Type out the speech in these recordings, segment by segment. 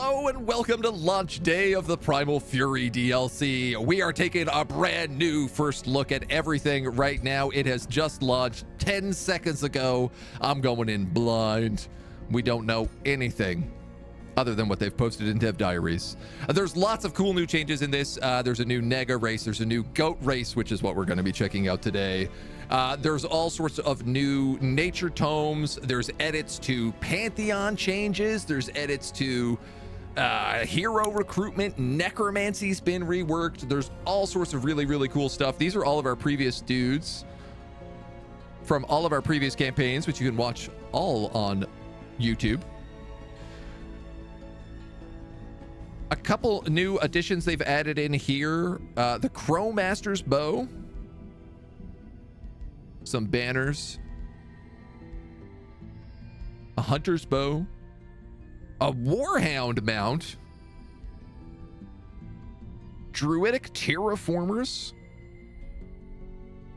Hello and welcome to launch day of the Primal Fury DLC. We are taking a brand new first look at everything right now. It has just launched 10 seconds ago. I'm going in blind. We don't know anything other than what they've posted in dev diaries. There's lots of cool new changes in this. There's a new Nega race. There's a new goat race, which is what we're going to be checking out today. There's all sorts of new nature tomes. There's edits to Pantheon changes. There's edits to hero recruitment. Necromancy's been reworked. There's all sorts of really, really cool stuff. These are all of our previous dudes from all of our previous campaigns, which you can watch all on YouTube. A couple new additions they've added in here. The Crowmaster's bow. Some banners. A hunter's bow. A warhound mount. Druidic terraformers.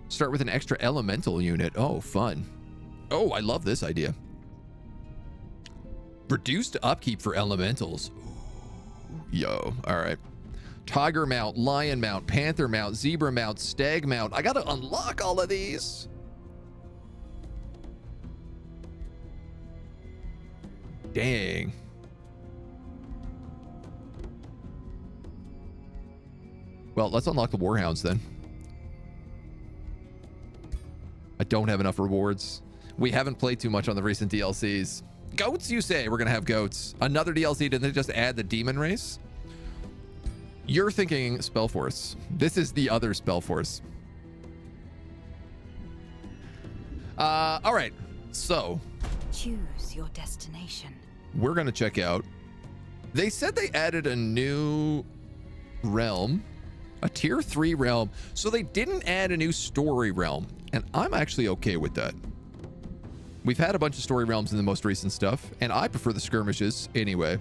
Start with an extra elemental unit. Oh, fun. Oh, I love this idea. Reduced upkeep for elementals. Yo, all right. Tiger mount, lion mount, panther mount, zebra mount, stag mount. I gotta unlock all of these. Dang. Well, let's unlock the warhounds then. I don't have enough rewards. We haven't played too much on the recent DLCs. Goats, you say? We're gonna have goats. Another DLC, didn't they just add the demon race? You're thinking Spellforce. This is the other Spellforce. All right, so choose your destination. We're gonna check out. They said they added a new realm, a tier 3 realm. So they didn't add a new story realm, and I'm actually okay with that. We've had a bunch of story realms in the most recent stuff, and I prefer the skirmishes anyway.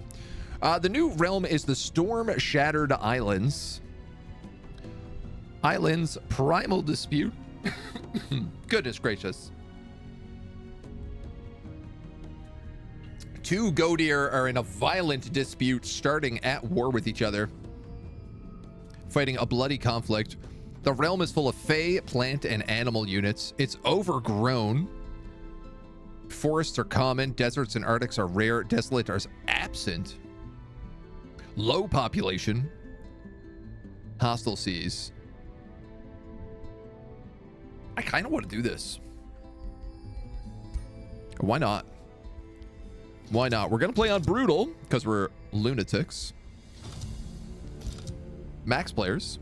The new realm is the Storm Shattered Islands. Islands Primal Dispute. Goodness gracious. Two Goadir are in a violent dispute, starting at war with each other, fighting a bloody conflict. The realm is full of fey, plant, and animal units. It's overgrown. Forests are common, deserts and arctics are rare, desolate are absent. Low population. Hostile seas. I kind of want to do this. Why not? Why not? We're going to play on brutal because we're lunatics. Max players.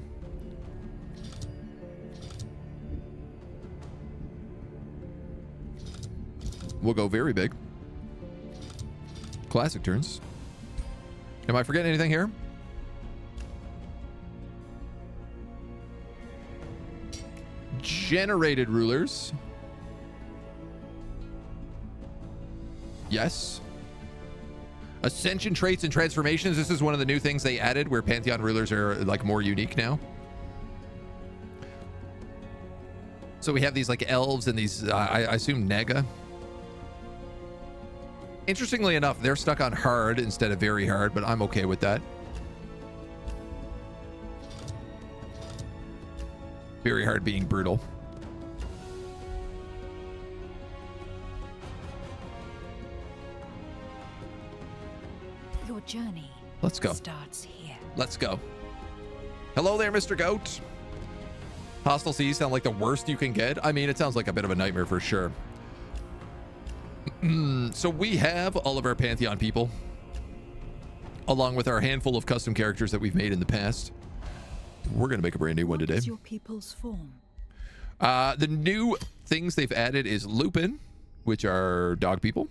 We'll go very big. Classic turns. Am I forgetting anything here? Generated rulers. Yes. Ascension traits and transformations. This is one of the new things they added where Pantheon rulers are like more unique now. So we have these like elves and these, I assume Nega. Interestingly enough, they're stuck on hard instead of very hard, but I'm okay with that. Very hard being brutal. Your journey Let's go. starts here. Let's go. Hello there, Mr. Goat. Hostile seas sound like the worst you can get. I mean, it sounds like a bit of a nightmare for sure. So we have all of our Pantheon people, along with our handful of custom characters that we've made in the past. We're going to make a brand new one today. What is your people's form? The new things they've added is Lupin, which are dog people,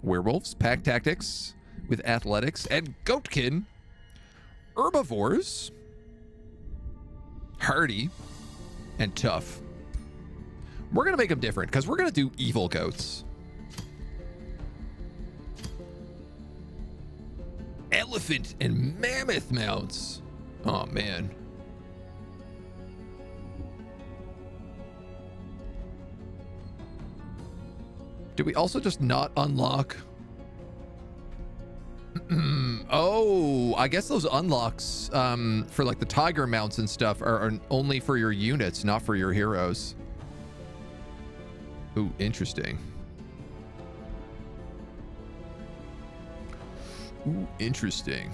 werewolves, pack tactics with athletics, and goatkin, herbivores, hardy, and tough. We're going to make them different because we're going to do evil goats. Elephant and mammoth mounts. Oh, man. Did we also just not unlock Oh, I guess those unlocks for like the tiger mounts and stuff are only for your units, not for your heroes. Ooh, interesting. Ooh, interesting.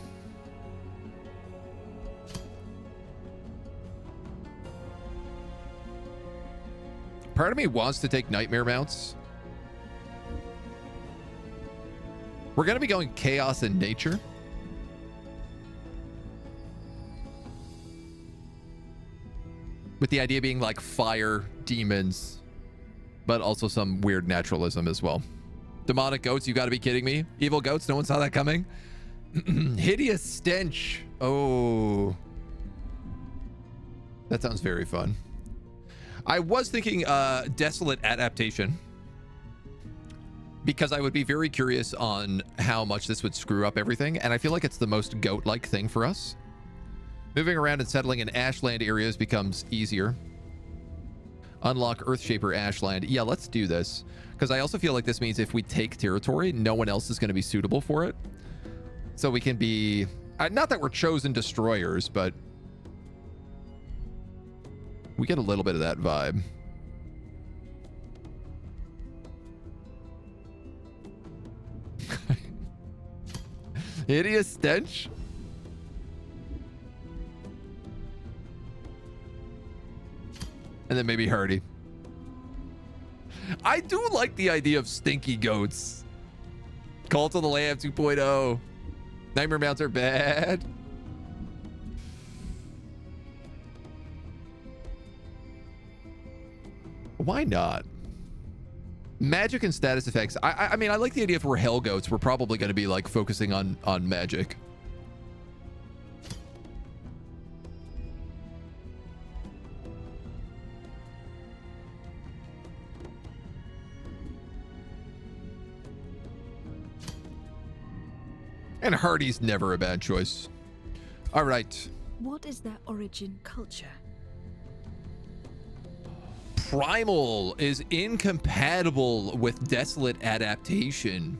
Part of me wants to take nightmare mounts. We're going to be going chaos in nature. With the idea being like fire, demons, but also some weird naturalism as well. Demonic goats, you got to be kidding me. Evil goats, no one saw that coming. Hideous stench. Oh. That sounds very fun. I was thinking desolate adaptation, because I would be very curious on how much this would screw up everything, and I feel like it's the most goat-like thing for us. Moving around and settling in ashland areas becomes easier. Unlock Earthshaper Ashland. Yeah, let's do this, because I also feel like this means if we take territory, no one else is going to be suitable for it. So we can be... not that we're chosen destroyers, but... we get a little bit of that vibe. Hideous stench? And then maybe hardy. I do like the idea of stinky goats. Cult of the Lamb 2.0. Nightmare mounts are bad. Why not? Magic and status effects. I mean, I like the idea if we're hell goats, we're probably going to be like focusing on magic. And hardy's never a bad choice. All right. What is their origin culture? Primal is incompatible with desolate adaptation.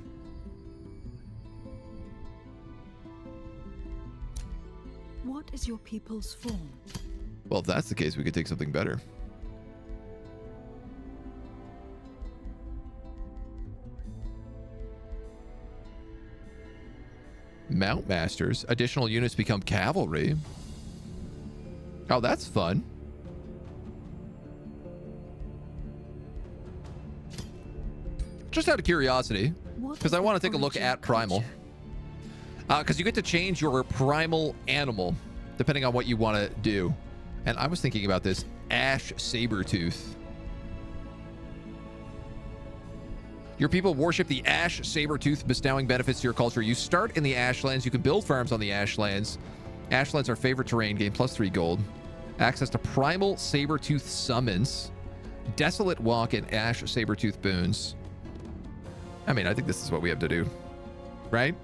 What is your people's form? Well, if that's the case, we could take something better. Mount Masters. Additional units become cavalry. Oh, that's fun. Just out of curiosity, because I want to take a look at Primal. Because you get to change your primal animal depending on what you want to do. And I was thinking about this Ash Sabertooth. Your people worship the Ash Sabertooth, bestowing benefits to your culture. You start in the Ashlands. You can build farms on the Ashlands. Ashlands are favorite terrain. Gain +3 gold. Access to Primal Sabertooth summons. Desolate Walk and Ash Sabertooth boons. I mean, I think this is what we have to do, right?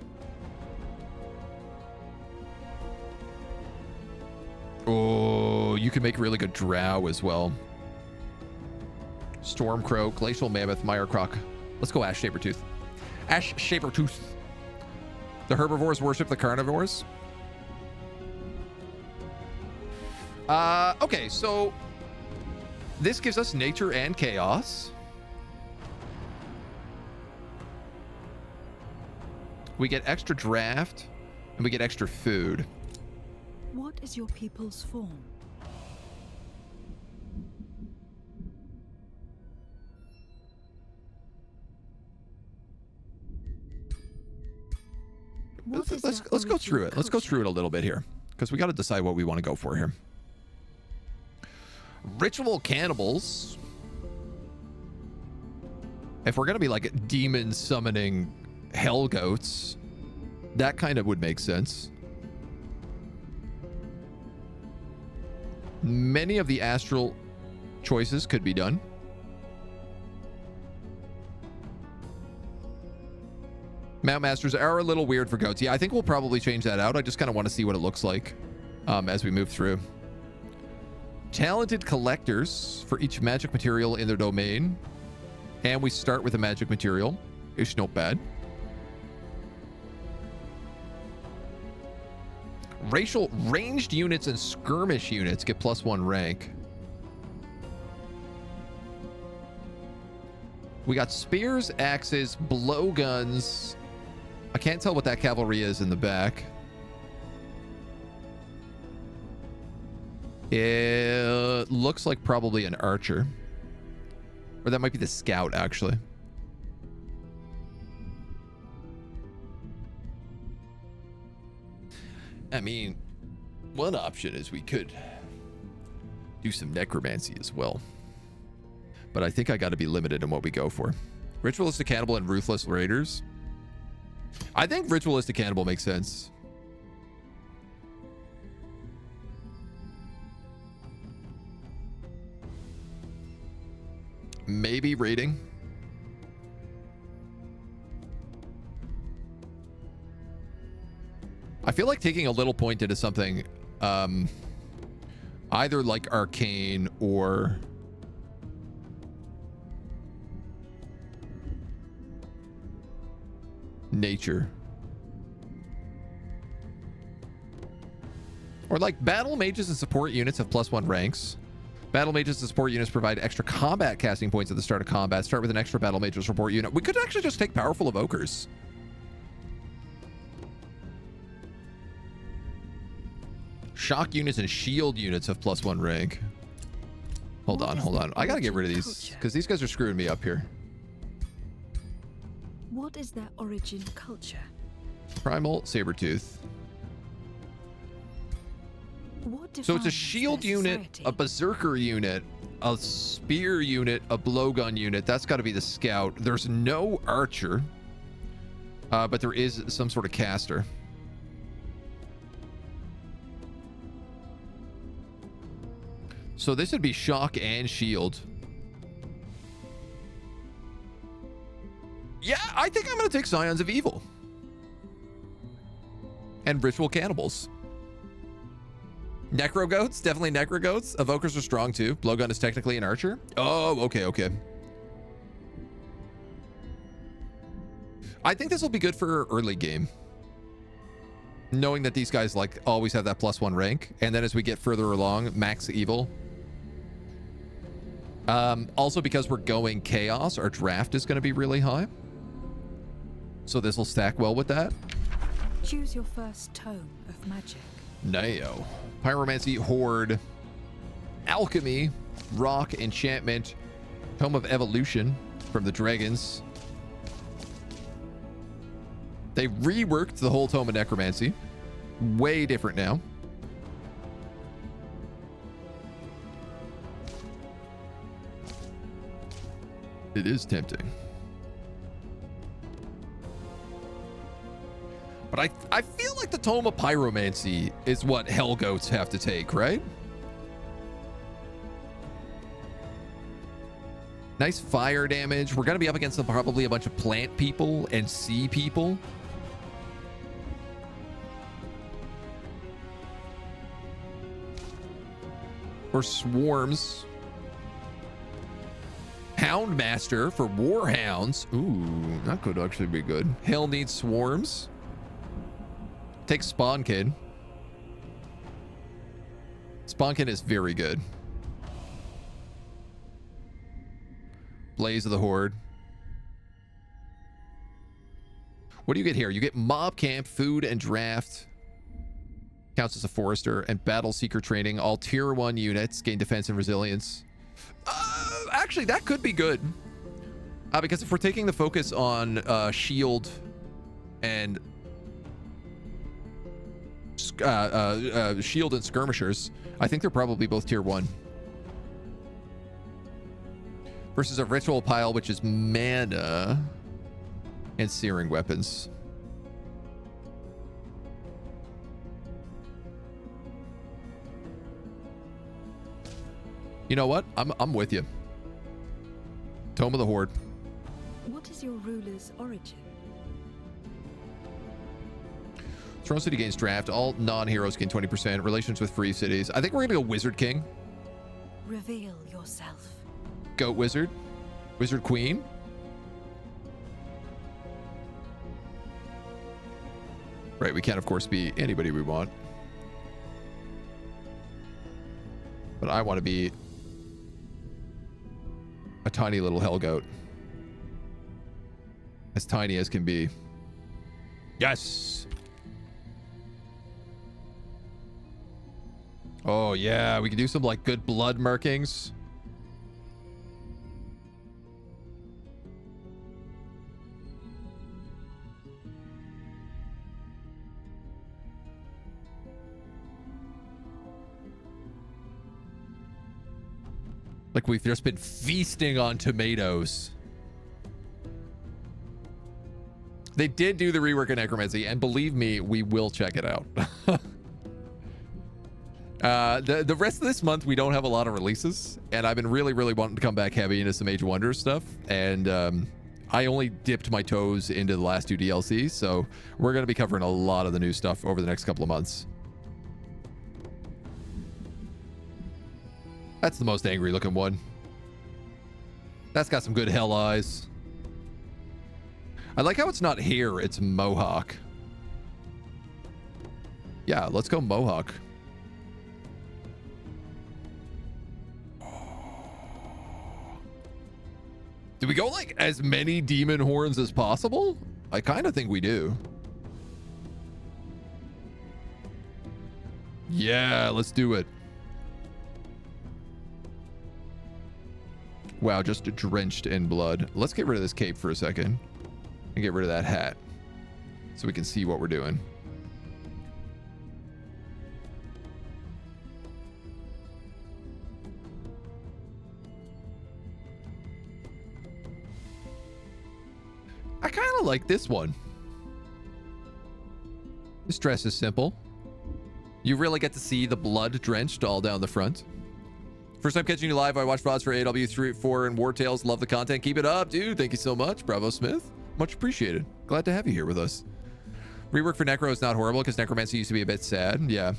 Oh, you can make really good drow as well. Stormcrow, Glacial Mammoth, Mirecroc. Let's go Ash Sabertooth. Ash Sabertooth. The herbivores worship the carnivores. Okay, so this gives us nature and chaos. We get extra draft, and we get extra food. What is your people's form? Let's go through it. Let's go through it a little bit here, because we got to decide what we want to go for here. Ritual cannibals. If we're gonna be like demon summoning hell goats, that kind of would make sense. Many of the astral choices could be done. Mount Masters are a little weird for goats. Yeah, I think we'll probably change that out. I just kind of want to see what it looks like as we move through. Talented collectors for each magic material in their domain. And we start with a magic material. It's not bad. Racial ranged units and skirmish units get +1 rank. We got spears, axes, blowguns. I can't tell what that cavalry is in the back. It looks like probably an archer. Or that might be the scout, actually. I mean, one option is we could do some necromancy as well. But I think I got to be limited in what we go for. Ritualistic Cannibal and Ruthless Raiders. I think Ritualistic Cannibal makes sense. Maybe raiding. I feel like taking a little point into something either like arcane or nature. Or like battle mages and support units have +1 ranks. Battle mages and support units provide extra combat casting points at the start of combat. Start with an extra battle mage or support unit. We could actually just take powerful evokers. Shock units and shield units have +1 rank. Hold on. I gotta get rid of these because these guys are screwing me up here. What is their origin culture? Primal Sabertooth. So it's a shield unit, a berserker unit, a spear unit, a blowgun unit. That's got to be the scout. There's no archer, but there is some sort of caster. So this would be shock and shield. Yeah, I think I'm going to take Scions of Evil. And Ritual Cannibals. Necro Goats, definitely Necro Goats. Evokers are strong too. Blowgun is technically an archer. Oh, okay. I think this will be good for early game. Knowing that these guys like always have that +1 rank. And then as we get further along, max evil. Also because we're going chaos, our draft is going to be really high. So this will stack well with that. Choose your first tome of magic. Neo. Pyromancy, Horde, Alchemy, Rock, Enchantment, Tome of Evolution from the Dragons. They reworked the whole Tome of Necromancy. Way different now. It is tempting. But I feel like the Tome of Pyromancy is what Hellgoats have to take, right? Nice fire damage. We're going to be up against probably a bunch of plant people and sea people. Or swarms. Houndmaster for Warhounds. Ooh, that could actually be good. Hell needs swarms. Take Spawn Kid. Spawn Kid is very good. Blaze of the Horde. What do you get here? You get Mob Camp, Food, and Draft. Counts as a Forester. And Battle Seeker training. All Tier 1 units gain defense and resilience. Actually, that could be good. Because if we're taking the focus on shield and shield and skirmishers, I think they're probably both Tier 1. Versus a ritual pile, which is mana and searing weapons. You know what? I'm with you. Tome of the Horde. What is your ruler's origin? Throne City gains draft. All non-heroes gain 20%. Relations with free cities. I think we're gonna go Wizard King. Reveal yourself. Goat Wizard. Wizard Queen. Right, we can of course be anybody we want. But I want to be a tiny little hell goat. As tiny as can be. Yes! Oh, yeah. We can do some, like, good blood markings. Like we've just been feasting on tomatoes. They did do the rework of Necromancy, and believe me, we will check it out. The rest of this month, we don't have a lot of releases, and I've been really wanting to come back heavy into some Age of Wonders stuff, and I only dipped my toes into the last 2 DLCs, so we're going to be covering a lot of the new stuff over the next couple of months. That's the most angry looking one. That's got some good hell eyes. I like how it's not hair, it's mohawk. Yeah, let's go mohawk. Do we go like as many demon horns as possible? I kind of think we do. Yeah, let's do it. Wow, just drenched in blood. Let's get rid of this cape for a second and get rid of that hat so we can see what we're doing. I kind of like this one. This dress is simple. You really get to see the blood drenched all down the front. First time catching you live. I watch VODs for AW3, 4, and War Tales. Love the content. Keep it up, dude. Thank you so much. Bravo Smith. Much appreciated. Glad to have you here with us. Rework for Necro is not horrible because Necromancy used to be a bit sad. Yeah.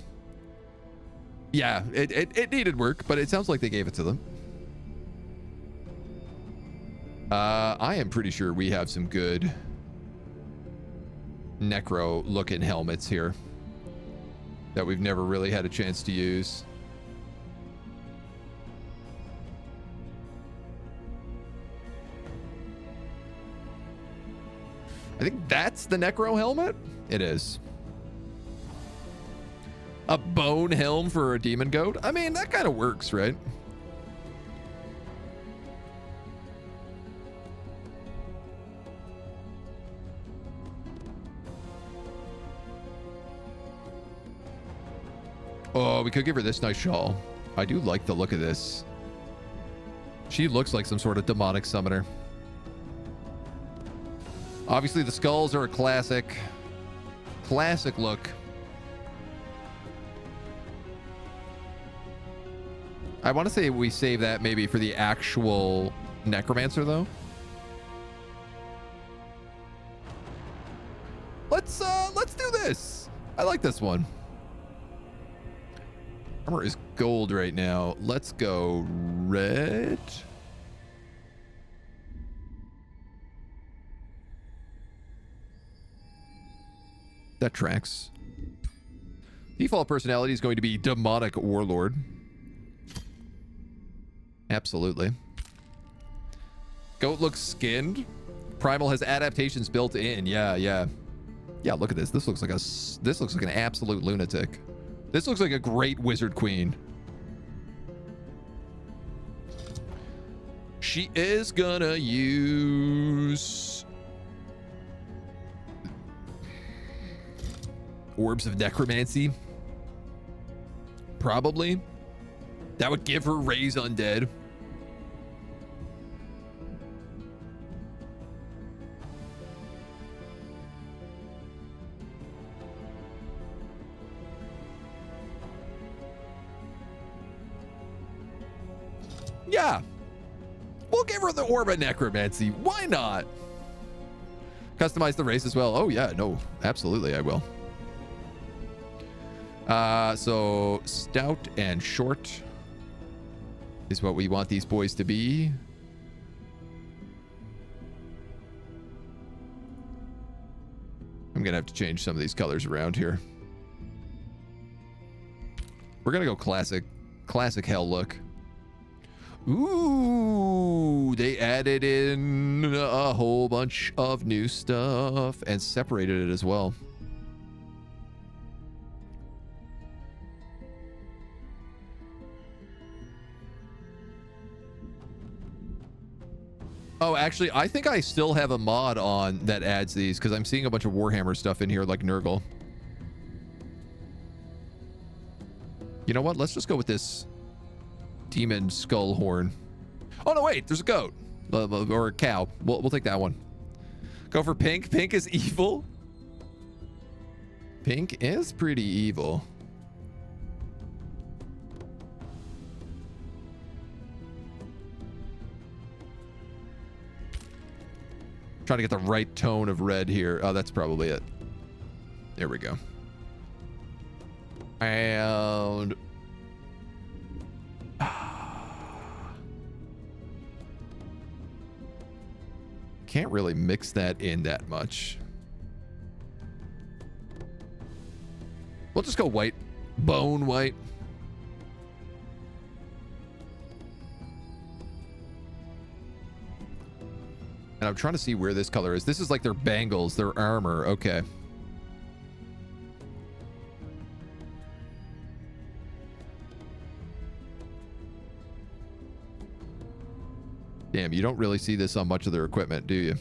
Yeah, it needed work, but it sounds like they gave it to them. I am pretty sure we have some good Necro looking helmets here that we've never really had a chance to use. I think that's the Necro helmet. It is. A bone helm for a demon goat. I mean, that kind of works, right? Oh, we could give her this nice shawl. I do like the look of this. She looks like some sort of demonic summoner. Obviously, the skulls are a classic look. I want to say we save that maybe for the actual necromancer, though. Let's do this. I like this one. Armor is gold right now. Let's go red. That tracks. Default personality is going to be demonic warlord. Absolutely. Goat looks skinned. Primal has adaptations built in. Yeah. Yeah, look at this. This looks like an absolute lunatic. This looks like a great wizard queen. She is gonna use Orbs of Necromancy. Probably. That would give her Raise Undead. Yeah. We'll give her the Orb of Necromancy. Why not? Customize the race as well. Oh, yeah. No, absolutely, I will. So stout and short is what we want these boys to be. I'm gonna have to change some of these colors around here. We're gonna go classic Classic hell look. Ooh, they added in a whole bunch of new stuff and separated it as well. Oh, actually, I think I still have a mod on that adds these because I'm seeing a bunch of Warhammer stuff in here like Nurgle. You know what? Let's just go with this demon skull horn. Oh, no, wait. There's a goat or a cow. We'll take that one. Go for pink. Pink is evil. Pink is pretty evil. Trying to get the right tone of red here. Oh, that's probably it. There we go. And can't really mix that in that much. We'll just go white. Bone white. And I'm trying to see where this color is. This is like their bangles, their armor. Okay. Damn, you don't really see this on much of their equipment, do you?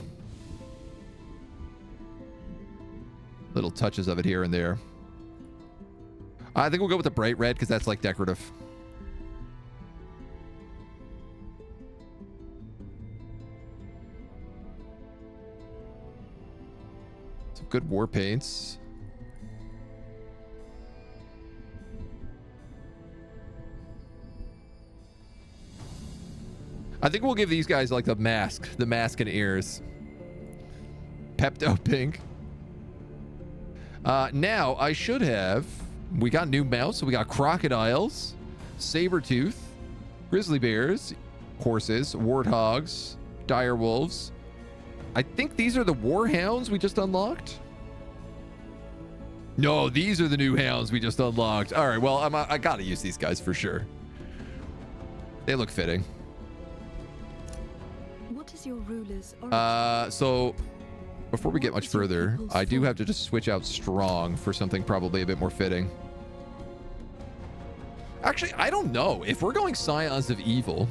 Little touches of it here and there. I think we'll go with the bright red because that's like decorative. Some good war paints. I think we'll give these guys like the mask and ears. Pepto pink. Now I should have, we got new mounts. So we got crocodiles, saber-tooth, grizzly bears, horses, warthogs, dire wolves. I think these are the war hounds we just unlocked. No, these are the new hounds we just unlocked. All right, well, I gotta use these guys for sure. They look fitting. What is your ruler's origin? So before we get much further, I do have to just switch out strong for something probably a bit more fitting. Actually, I don't know. If we're going Scions of Evil,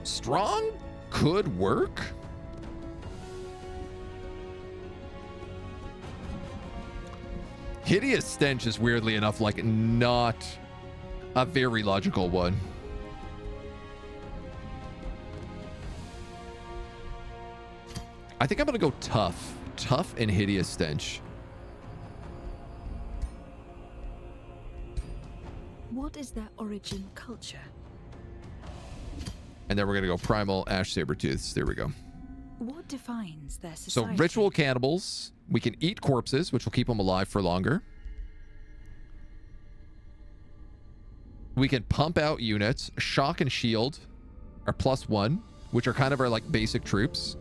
strong could work. Hideous Stench is weirdly enough like not a very logical one. I think I'm gonna go tough. Tough and Hideous Stench. What is their origin culture? And then we're gonna go Primal Ash Sabertooths. There we go. What defines their So society? ritual cannibals. We can eat corpses, which will keep them alive for longer. We can pump out units. Shock and shield are +1, which are kind of our like basic troops.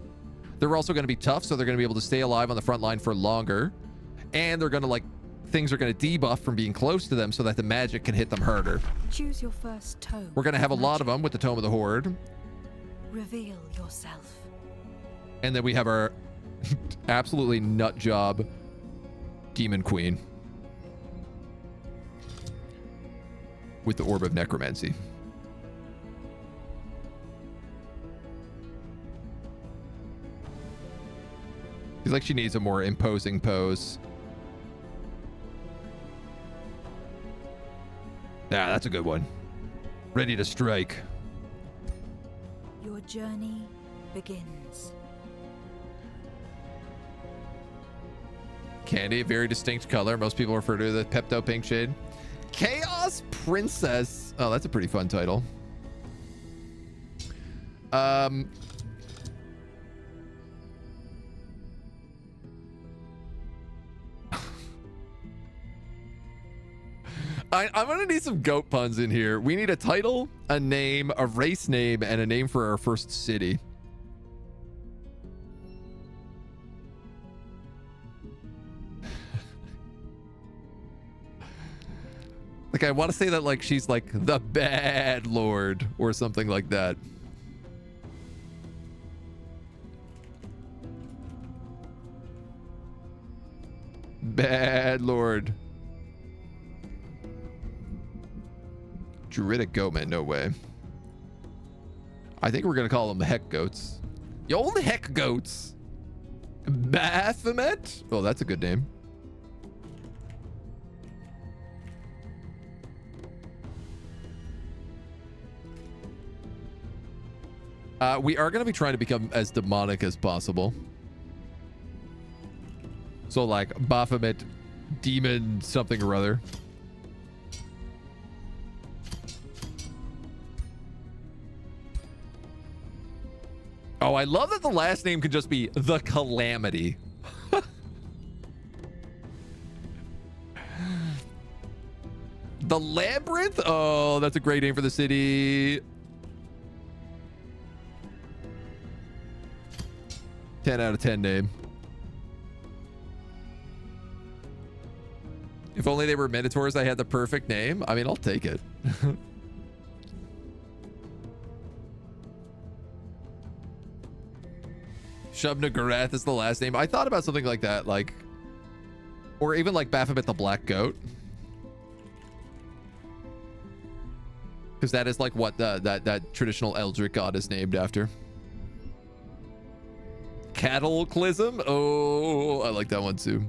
They're also going to be tough, so they're going to be able to stay alive on the front line for longer. And they're going to like, things are going to debuff from being close to them so that the magic can hit them harder. Choose your first tome. We're going to have a lot of them with the Tome of the Horde. Reveal yourself. And then we have our absolutely nut job Demon Queen with the Orb of Necromancy. Feels like she needs a more imposing pose. Yeah, that's a good one. Ready to strike. Your journey begins. Candy, very distinct color. Most people refer to the Pepto pink shade. Chaos Princess. Oh, that's a pretty fun title. I'm gonna need some goat puns in here. We need a title, a name, a race name, and a name for our first city. Like, I want to say that, like, she's like the bad lord or something like that. Bad lord. Druidic goatman, no way. I think we're gonna call them the heck goats. Yo, the heck goats. Baphomet? Oh, that's a good name. We are gonna be trying to become as demonic as possible. So like Baphomet, demon, something or other. Oh, I love that the last name could just be the Calamity. The Labyrinth? Oh, that's a great name for the city. 10 out of 10 name. If only they were Minotaurs, I had the perfect name. I mean, I'll take it. Shub-Nagarath is the last name. I thought about something like that, like, or even like Baphomet the Black Goat. Because that is like what that traditional Eldritch god is named after. Cataclysm? Oh, I like that one too.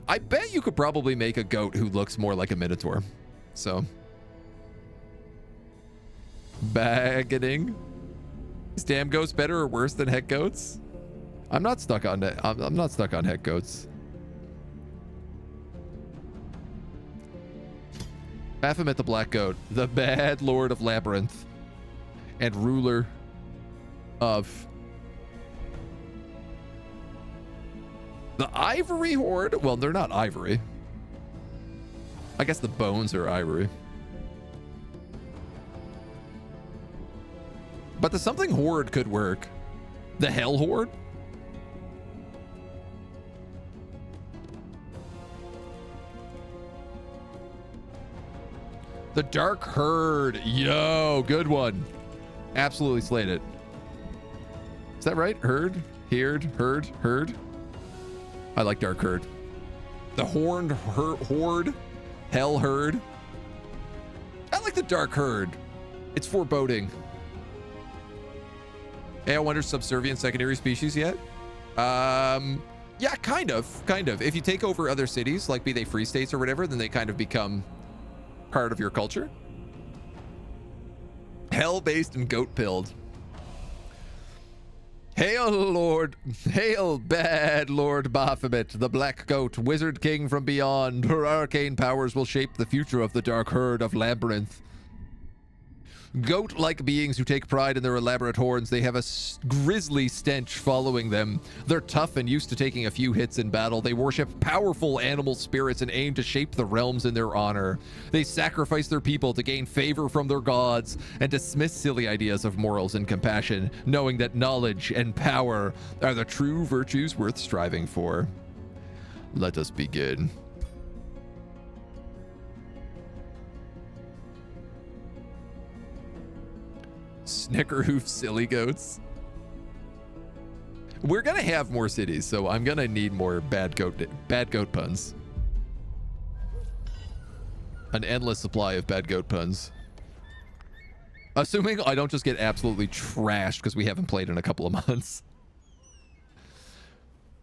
I bet you could probably make a goat who looks more like a Minotaur. So. Baggeting. Is damn goats better or worse than heck goats? I'm not stuck on that. I'm not stuck on heck goats. Baphomet the Black Goat, the bad lord of Labyrinth and ruler of the Ivory Horde. Well, they're not ivory. I guess the bones are ivory. But the something horde could work. The Hell Horde? The Dark Herd. Yo, good one. Absolutely slayed it. Is that right? Herd? Herd? I like Dark Herd. The Horned Horde. Hell Herd. I like the Dark Herd. It's foreboding. Hey, I wonder, subservient secondary species yet? Yeah, kind of. If you take over other cities, like be they free states or whatever, then they kind of become part of your culture. Hell-based and goat-pilled. Hail, Lord. Hail, bad Lord Baphomet, the Black Goat, Wizard King from beyond. Her arcane powers will shape the future of the Dark Herd of Labyrinth. Goat-like beings who take pride in their elaborate horns, they have a grisly stench following them. They're tough and used to taking a few hits in battle. They worship powerful animal spirits and aim to shape the realms in their honor. They sacrifice their people to gain favor from their gods and dismiss silly ideas of morals and compassion, knowing that knowledge and power are the true virtues worth striving for. Let us begin. Snickerhoof silly goats. We're gonna have more cities, so I'm gonna need more bad goat puns. An endless supply of bad goat puns. Assuming I don't just get absolutely trashed because we haven't played in a couple of months.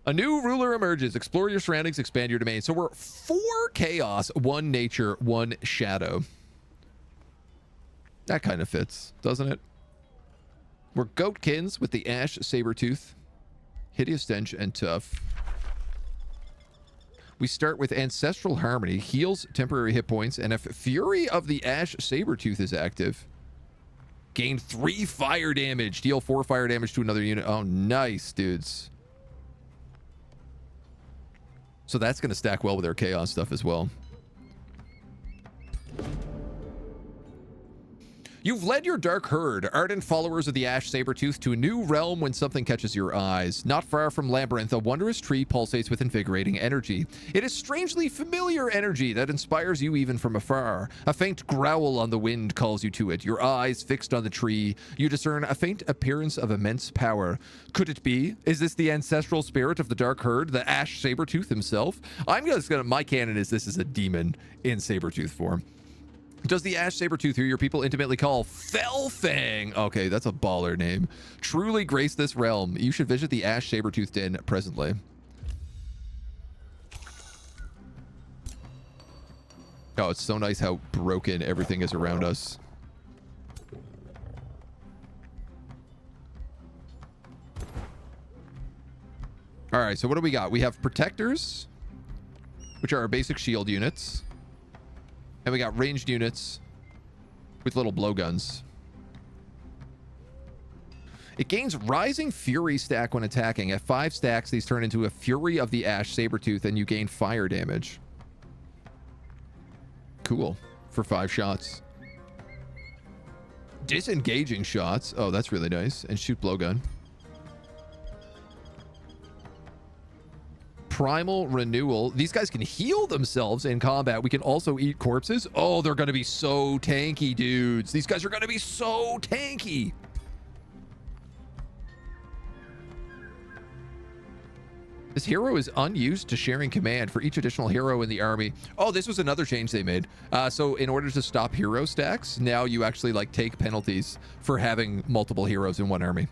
A new ruler emerges. Explore your surroundings, expand your domain. So we're 4 chaos, 1 nature, 1 shadow. That kind of fits, doesn't it? We're goatkins with the Ash Sabertooth, Hideous Stench, and Tough. We start with Ancestral Harmony, heals temporary hit points, and if Fury of the Ash Sabertooth is active, gain 3 fire damage, deal 4 fire damage to another unit. Oh, nice, dudes. So that's going to stack well with our Chaos stuff as well. You've led your dark herd, ardent followers of the Ash Sabertooth, to a new realm when something catches your eyes. Not far from Labyrinth, a wondrous tree pulsates with invigorating energy. It is strangely familiar energy that inspires you even from afar. A faint growl on the wind calls you to it. Your eyes fixed on the tree, you discern a faint appearance of immense power. Could it be? Is this the ancestral spirit of the dark herd, the Ash Sabertooth himself? My canon is this is a demon in Sabertooth form. Does the Ash Sabertooth, who your people intimately call Fellfang, okay, that's a baller name, truly grace this realm? You should visit the Ash Sabertooth Den presently. Oh, it's so nice how broken everything is around us. All right, so what do we got? We have protectors, which are our basic shield units. And we got ranged units with little blowguns. It gains Rising Fury stack when attacking. At 5 stacks, these turn into a Fury of the Ash Sabertooth, and you gain fire damage. Cool. For 5 shots. Disengaging shots. Oh, that's really nice. And shoot blowgun. Primal Renewal. These guys can heal themselves in combat. We can also eat corpses. Oh, they're going to be so tanky, dudes. These guys are going to be so tanky. This hero is unused to sharing command for each additional hero in the army. Oh, this was another change they made. So in order to stop hero stacks, now you actually like take penalties for having multiple heroes in one army.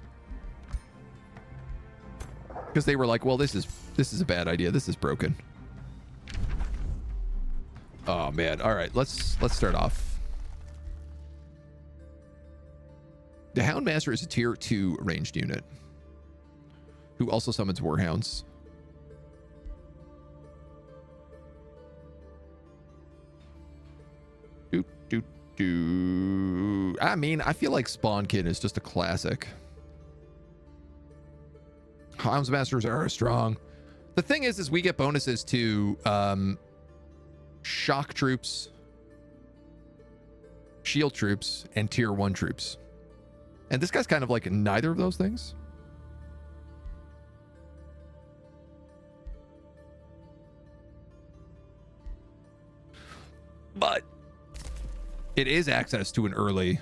Because they were like, well, this is a bad idea. This is broken. Oh man. All right, let's start off. The Houndmaster is a tier 2 ranged unit who also summons warhounds. I mean, I feel like Spawnkin is just a classic. Houndsmasters are strong. The thing is we get bonuses to shock troops, shield troops, and tier 1 troops. And this guy's kind of like neither of those things. But it is access to an early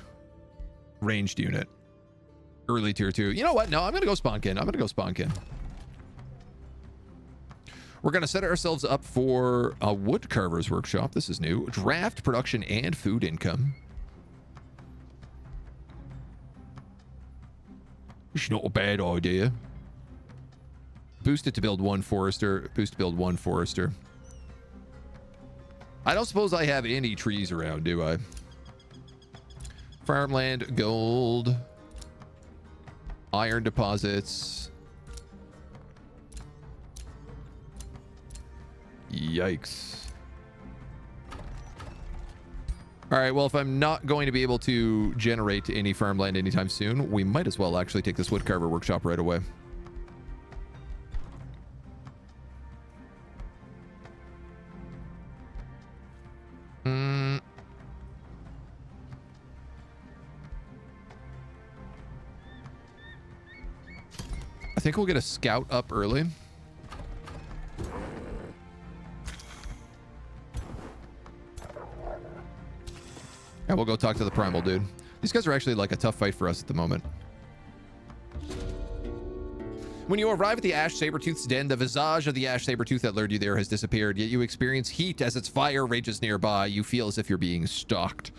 ranged unit. Early tier 2. You know what? No, I'm going to go Spawnkin. We're going to set ourselves up for a woodcarver's workshop. This is new. Draft, production, and food income. It's not a bad idea. Boost it to build 1 forester. Boost to build 1 forester. I don't suppose I have any trees around, do I? Farmland, gold, iron deposits. Yikes. All right, well, if I'm not going to be able to generate any farmland anytime soon, we might as well actually take this woodcarver workshop right away. I think we'll get a scout up early. And we'll go talk to the primal dude. These guys are actually like a tough fight for us at the moment. When you arrive at the Ash Sabertooth's den, the visage of the Ash Sabertooth that lured you there has disappeared, yet you experience heat as its fire rages nearby. You feel as if you're being stalked.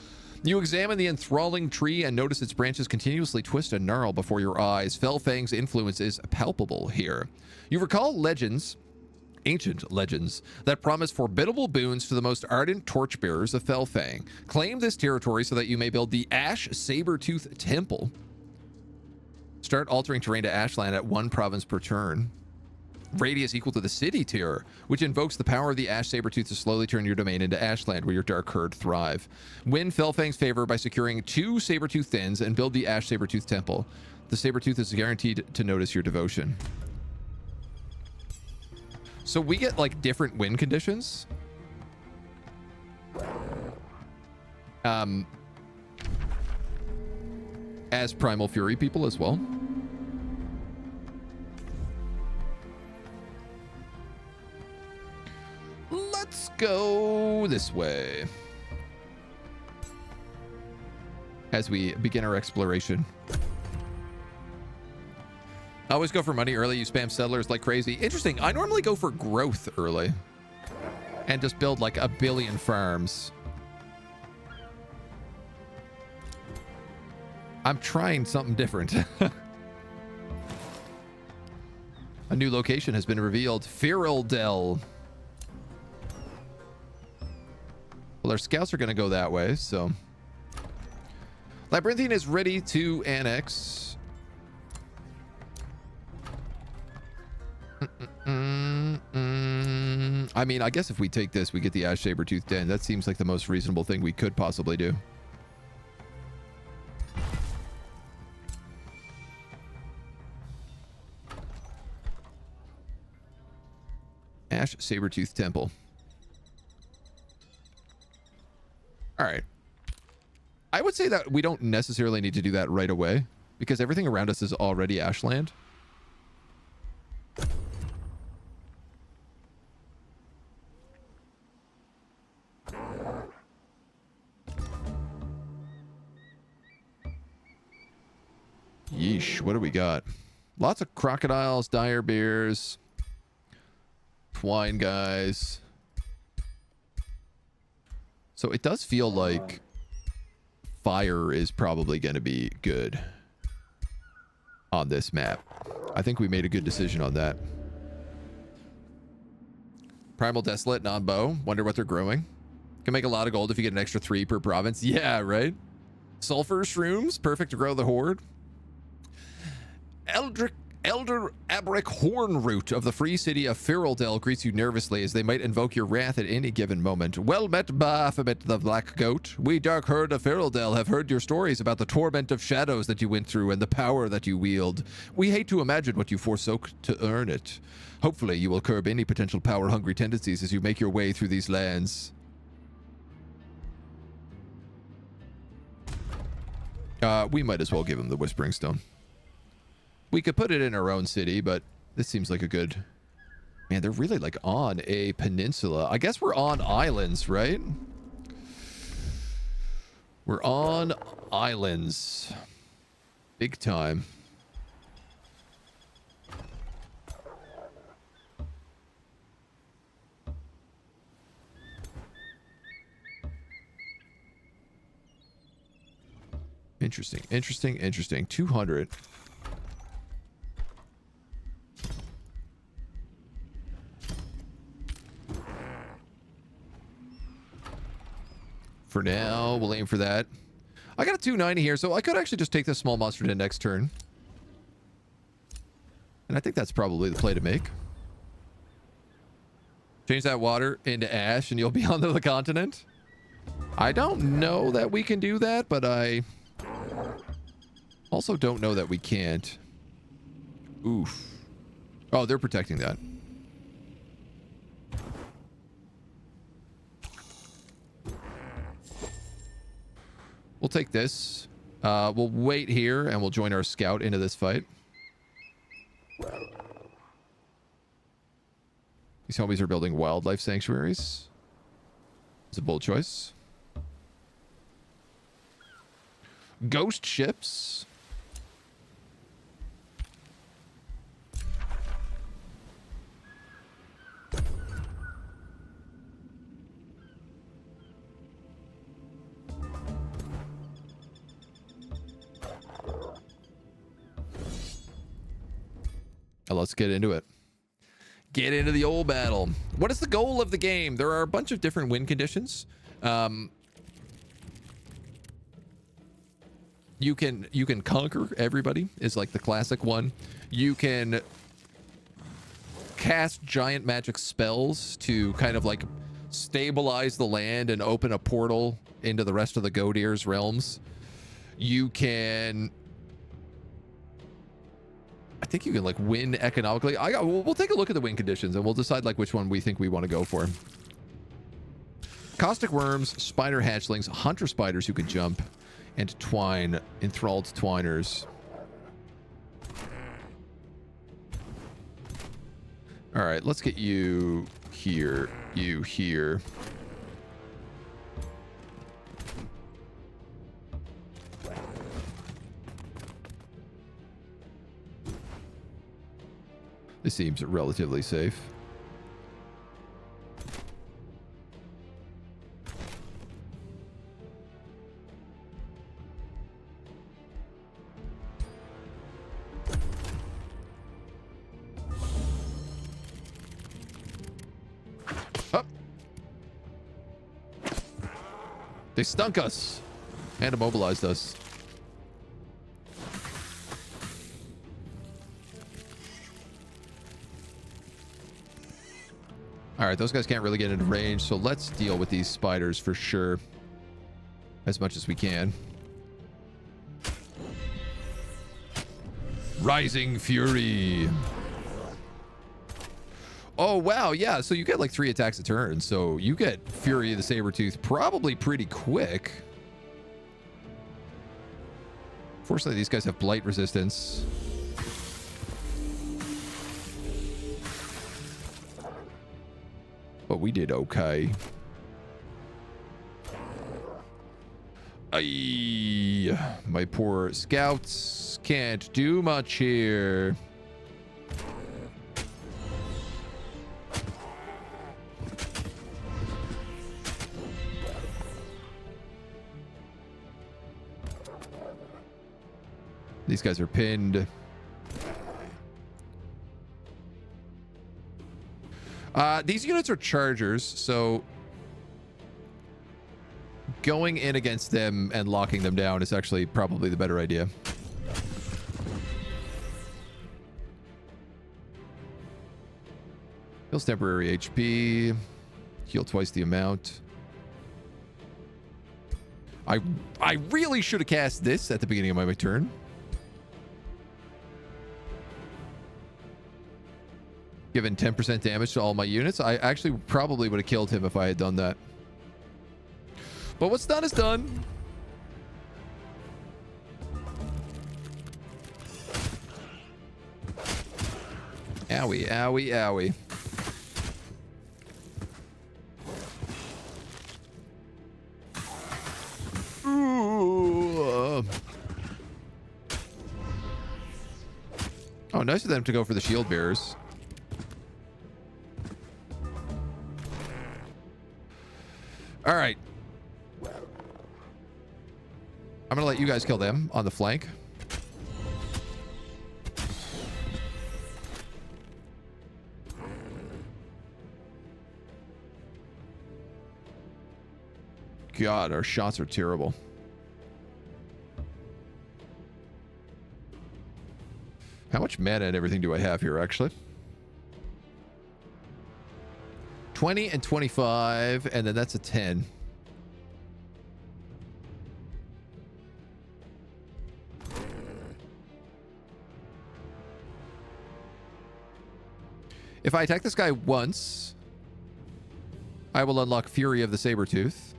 You examine the enthralling tree and notice its branches continuously twist and gnarl before your eyes. Fellfang's influence is palpable here. You recall legends, ancient legends, that promise formidable boons to the most ardent torchbearers of Fellfang. Claim this territory so that you may build the Ash Sabertooth Temple. Start altering terrain to Ashland at 1 province per turn. Radius equal to the city tier, which invokes the power of the Ash Sabertooth to slowly turn your domain into Ashland, where your dark herd thrive. Win Fellfang's favor by securing 2 Sabertooth Dens and build the Ash Sabertooth Temple. The Sabertooth is guaranteed to notice your devotion. So we get like different win conditions. as Primal Fury people as well. Let's go this way as we begin our exploration. I always go for money early. You spam settlers like crazy. Interesting. I normally go for growth early and just build like a billion farms. I'm trying something different. A new location has been revealed. Firildel. Well, our scouts are going to go that way, so. Labyrinthian is ready to annex. I mean, I guess if we take this, we get the Ash Sabertooth Den. That seems like the most reasonable thing we could possibly do. Ash Sabertooth Temple. All right. I would say that we don't necessarily need to do that right away because everything around us is already Ashland. Yeesh, what do we got? Lots of crocodiles, dire bears, twine guys. So it does feel like fire is probably going to be good on this map. I think we made a good decision on that. Primal Desolate, non-bow. Wonder what they're growing. Can make a lot of gold if you get an extra 3 per province. Yeah, right? Sulfur shrooms, perfect to grow the horde. Elder Abric Hornroot of the free city of Firildel greets you nervously as they might invoke your wrath at any given moment. Well met, Baphomet the Black Goat. We dark herd of Firildel have heard your stories about the torment of shadows that you went through and the power that you wield. We hate to imagine what you forsook to earn it. Hopefully you will curb any potential power-hungry tendencies as you make your way through these lands. We might as well give him the Whispering Stone. We could put it in our own city, but this seems like a good... Man, they're really like on a peninsula. I guess we're on islands, right? We're on islands. Big time. Interesting, interesting, interesting. 200. For now, we'll aim for that. I got a 290 here, so I could actually just take this small monster to next turn. And I think that's probably the play to make. Change that water into ash and you'll be on the continent. I don't know that we can do that, but I also don't know that we can't. Oof. Oh, they're protecting that. We'll take this. We'll wait here and we'll join our scout into this fight. These homies are building wildlife sanctuaries. It's a bold choice. Ghost ships. Let's get into it. Get into the old battle. What is the goal of the game? There are a bunch of different win conditions. You can conquer everybody is like the classic one. You can cast giant magic spells to kind of like stabilize the land and open a portal into the rest of the Godir's realms. You can... I think you can like win economically. We'll take a look at the win conditions and we'll decide like which one we think we want to go for. Caustic worms, spider hatchlings, hunter spiders who can jump, And twine. Enthralled twiners. Alright, let's get you here. You here. This seems relatively safe. Up. They stunk us and immobilized us. All right, those guys can't really get into range, so let's deal with these spiders for sure. As much as we can. Rising Fury. Oh, wow, yeah, so you get like 3 attacks a turn, so you get Fury of the Sabertooth probably pretty quick. Fortunately, these guys have blight resistance. But we did okay. Aye, my poor scouts can't do much here. These guys are pinned. These units are chargers, so going in against them and locking them down is actually probably the better idea. Heals temporary HP. Heal twice the amount. I really should have cast this at the beginning of my turn. Given 10% damage to all my units. I actually probably would have killed him if I had done that. But what's done is done. Owie, owie, owie. Ooh. Oh, nice of them to go for the shield bearers. All right. I'm going to let you guys kill them on the flank. God, our shots are terrible. How much mana and everything do I have here, actually? 20 and 25, and then that's a 10. If I attack this guy once, I will unlock Fury of the Sabertooth.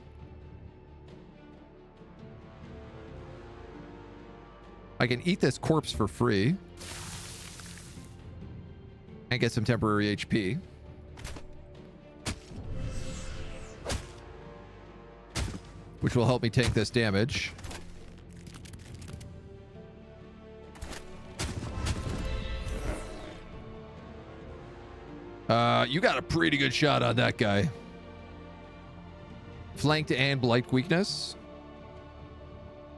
I can eat this corpse for free and get some temporary HP. Which will help me take this damage. You got a pretty good shot on that guy. Flanked and blight weakness.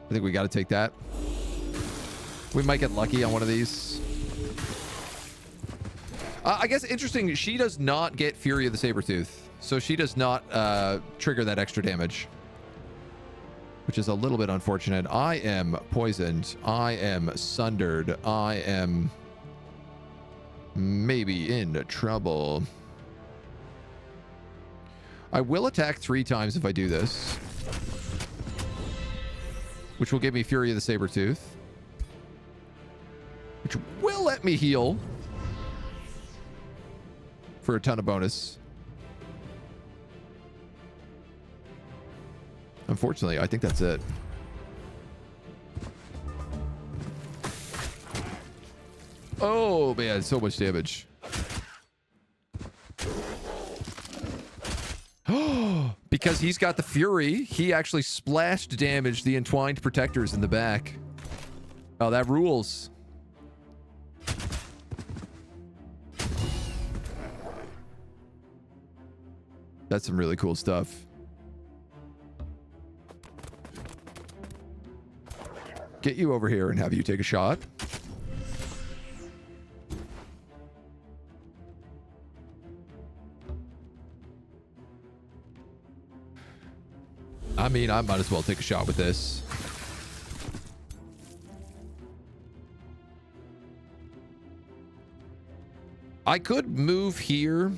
I think we got to take that. We might get lucky on one of these. I guess interesting, she does not get Fury of the Sabertooth. So she does not trigger that extra damage. Which is a little bit unfortunate. I am poisoned. I am sundered. I am maybe in trouble. I will attack 3 times if I do this. Which will give me Fury of the Sabertooth. Which will let me heal. For a ton of bonus. Unfortunately, I think that's it. Oh, man, so much damage. Because he's got the Fury, he actually splashed damage the entwined protectors in the back. Oh, that rules. That's some really cool stuff. Get you over here and have you take a shot. I mean, I might as well take a shot with this. I could move here.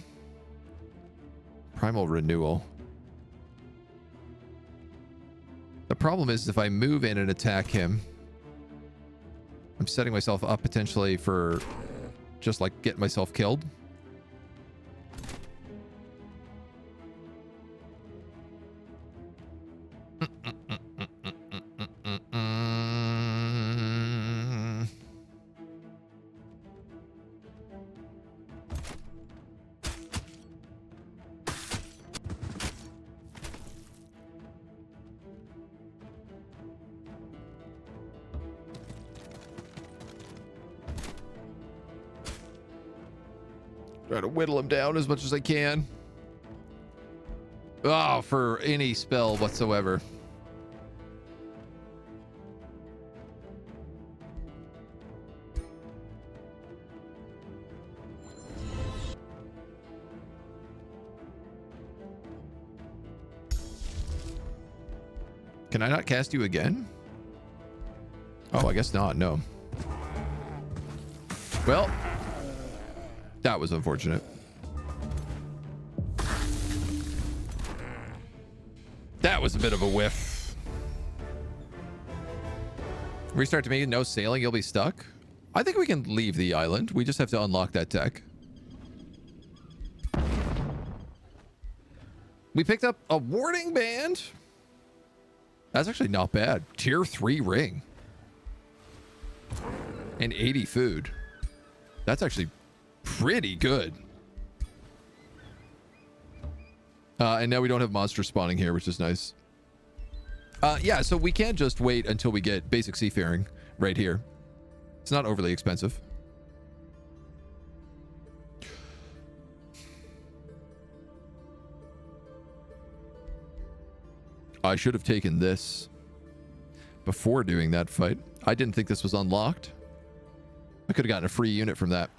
Primal renewal. The problem is if I move in and attack him, I'm setting myself up potentially for just like getting myself killed. Try to whittle him down as much as I can. Oh, for any spell whatsoever. Can I not cast you again? Oh, I guess not. No. Well, that was unfortunate. That was a bit of a whiff. Restart to me, no sailing, you'll be stuck. I think we can leave the island. We just have to unlock that tech. We picked up a warning band. That's actually not bad. Tier 3 ring. And 80 food. That's actually pretty good. And now we don't have monster spawning here, which is nice. Yeah, so we can just wait until we get basic seafaring right here. It's not overly expensive. I should have taken this before doing that fight. I didn't think this was unlocked. I could have gotten a free unit from that.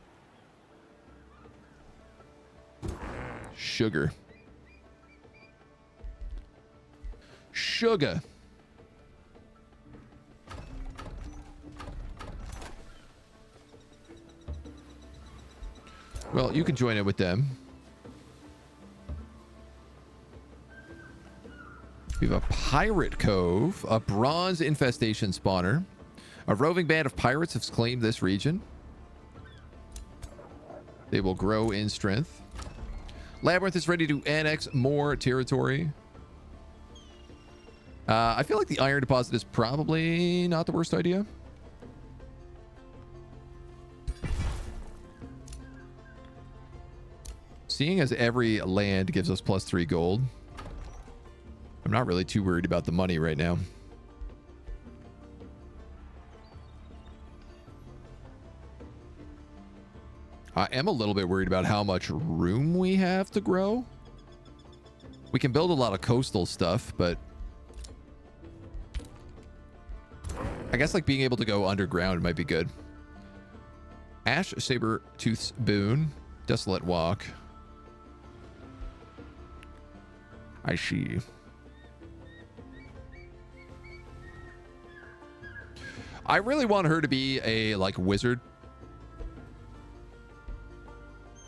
Sugar. Sugar. Well, you can join it with them. We have a pirate cove, a bronze infestation spawner. A roving band of pirates has claimed this region. They will grow in strength. Labyrinth is ready to annex more territory. I feel like the iron deposit is probably not the worst idea. Seeing as every land gives us +3 gold, I'm not really too worried about the money right now. I am a little bit worried about how much room we have to grow. We can build a lot of coastal stuff, but I guess like being able to go underground might be good. Ash Saber-Tooth's Boon. Desolate Walk. I see. I really want her to be a like wizard.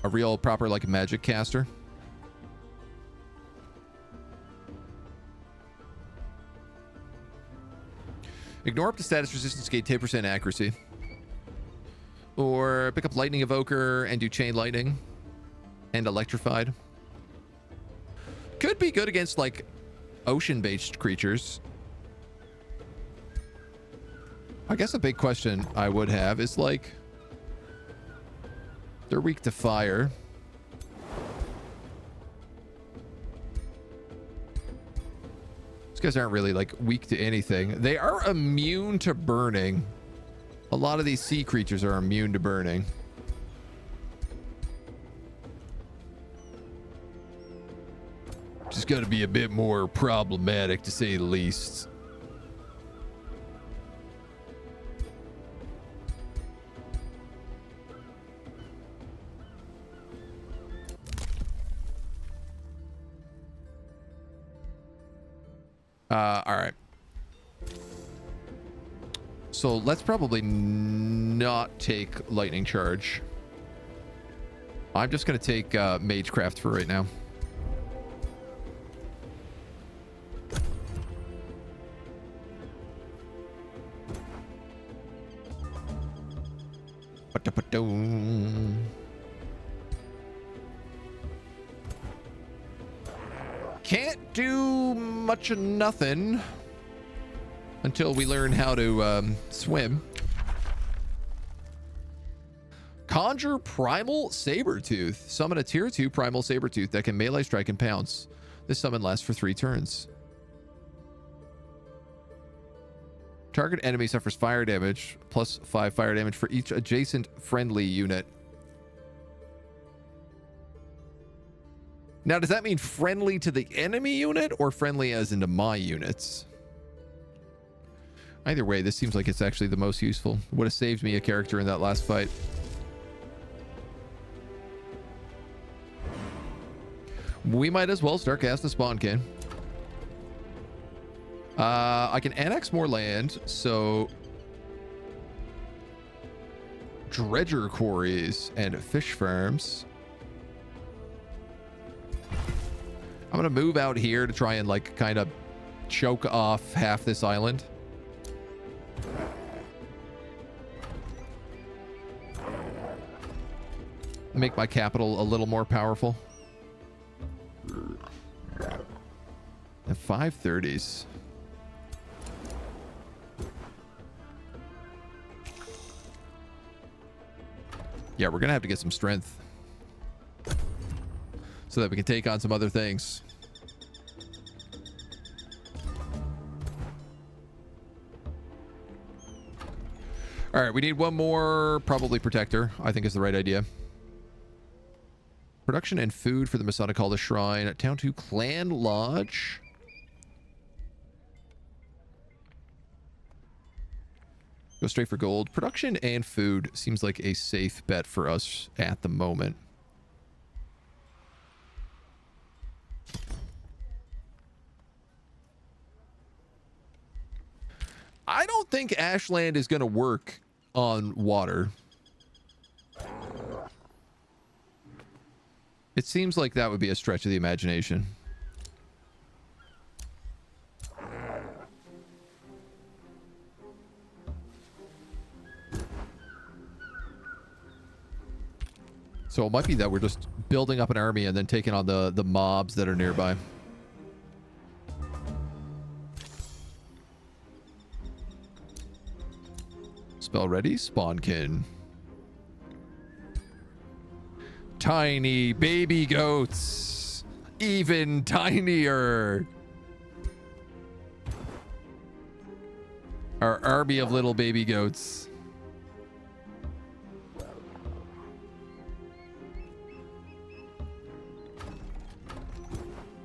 A real proper like magic caster. Ignore up to status resistance, gain 10% accuracy. Or pick up Lightning Evoker and do Chain Lightning. And Electrified. Could be good against like ocean-based creatures. I guess a big question I would have is like, They're weak to fire. These guys aren't really like weak to anything. They are immune to burning. A lot of these sea creatures are immune to burning. Just got to be a bit more problematic, to say the least. All right. So let's probably not take lightning charge. I'm just going to take Magecraft for right now. Can't do much of nothing until we learn how to swim. Conjure Primal Sabertooth. Summon a tier 2 Primal Sabertooth that can melee, strike, and pounce. This summon lasts for 3 turns. Target enemy suffers fire damage, plus 5 fire damage for each adjacent friendly unit. Now, does that mean friendly to the enemy unit or friendly as into my units? Either way, this seems like it's actually the most useful. Would have saved me a character in that last fight. We might as well start casting Spawn Can. I can annex more land, so dredger quarries and fish farms. I'm gonna move out here to try and like kind of choke off half this island. Make my capital a little more powerful. And 530s. Yeah, we're gonna have to get some strength so that we can take on some other things. All right, we need one more, probably protector, I think is the right idea. Production and food for the Masonic Hall, the Shrine. Town 2 Clan Lodge. Go straight for gold. Production and food seems like a safe bet for us at the moment. I don't think Ashland is going to work on water. It seems like that would be a stretch of the imagination. So it might be that we're just building up an army and then taking on the mobs that are nearby. Spell ready, Spawnkin. Tiny baby goats, even tinier. Our army of little baby goats.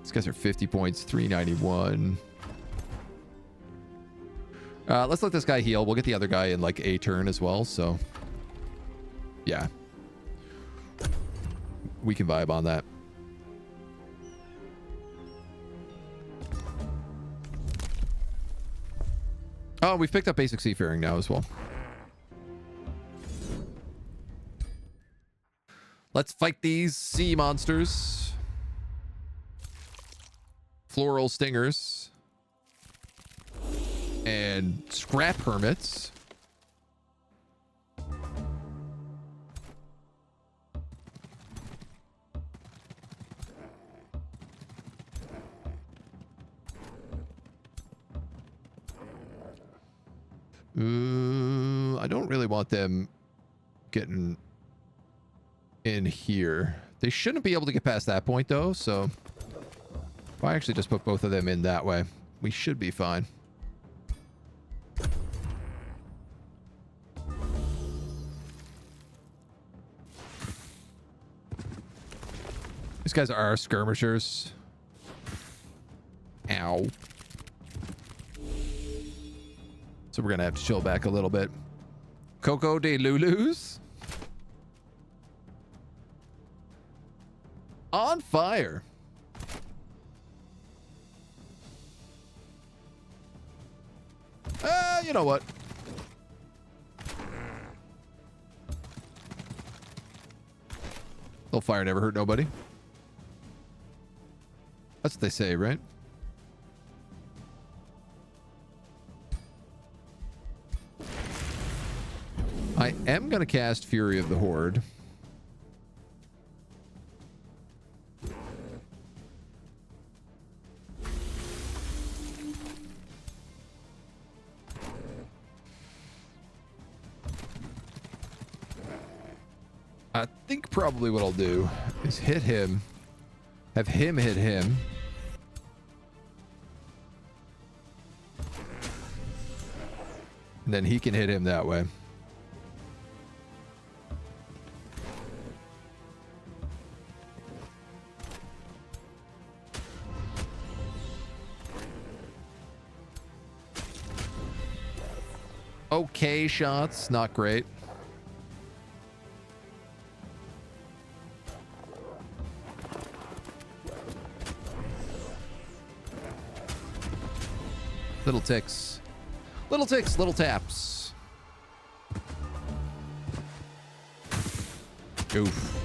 These guys are 50 points, 391. Let's let this guy heal. We'll get the other guy in like a turn as well. So, yeah. We can vibe on that. Oh, we've picked up basic seafaring now as well. Let's fight these sea monsters. Floral stingers. And scrap hermits. I don't really want them getting in here. They shouldn't be able to get past that point, though, so if I actually just put both of them in that way, we should be fine. These guys are skirmishers. Ow. So we're gonna have to chill back a little bit. Coco de Lulus. On fire. You know what? Little fire never hurt nobody. That's what they say, right? I am going to cast Fury of the Horde. I think probably what I'll do is hit him, have him hit him. And then he can hit him that way. Okay shots, not great. Little ticks. Little ticks, little taps. Oof.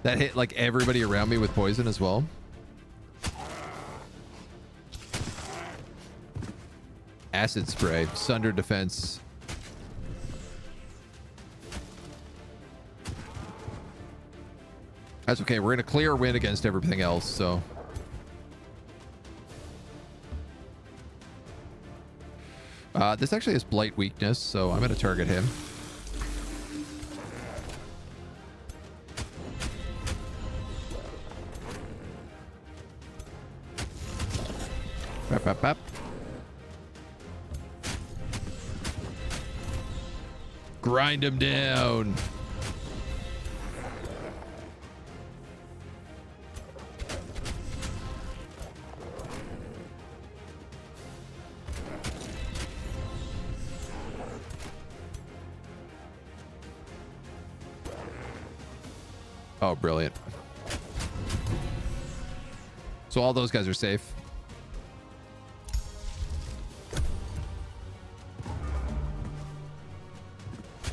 That hit like everybody around me with poison as well. Acid spray, sunder defense. That's okay. We're in a clear win against everything else, so. This actually has blight weakness, so I'm going to target him. Bap, bap, bap. Grind him down. Oh, brilliant. So all those guys are safe.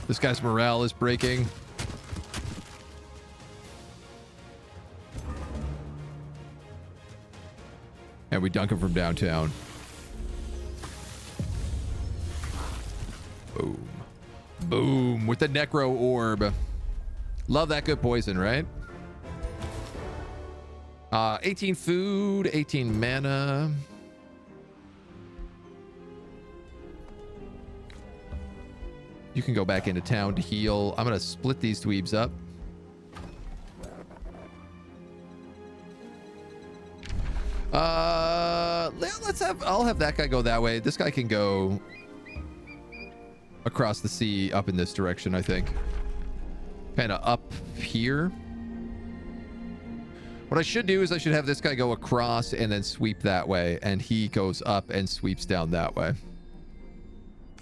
This guy's morale is breaking. And we dunk him from downtown. Boom. Boom. With the Necro Orb. Love that good poison, right? 18 food, 18 mana. You can go back into town to heal. I'm going to split these dweebs up. I'll have that guy go that way. This guy can go across the sea up in this direction, I think. Kind of up here. What I should do is I should have this guy go across and then sweep that way, and he goes up and sweeps down that way.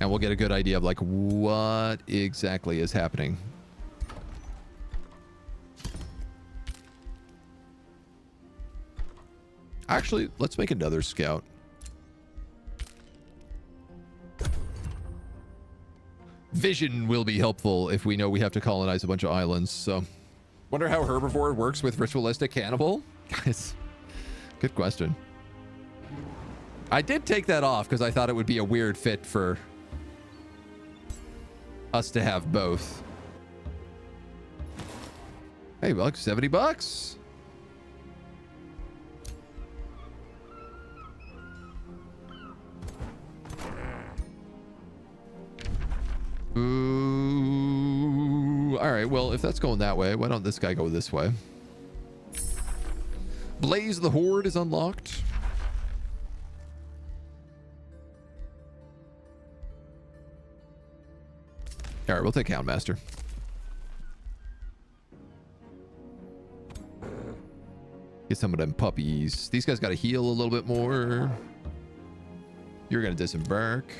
And we'll get a good idea of like what exactly is happening. Actually, let's make another scout. Vision will be helpful if we know we have to colonize a bunch of islands, so. Wonder how herbivore works with ritualistic cannibal? Guys, good question. I did take that off because I thought it would be a weird fit for us to have both. Hey, bucks, 70 bucks. Ooh, all right, well, if that's going that way, why don't this guy go this way? Blaze of the Horde is unlocked. All right, we'll take Houndmaster. Get some of them puppies. These guys got to heal a little bit more. You're going to disembark.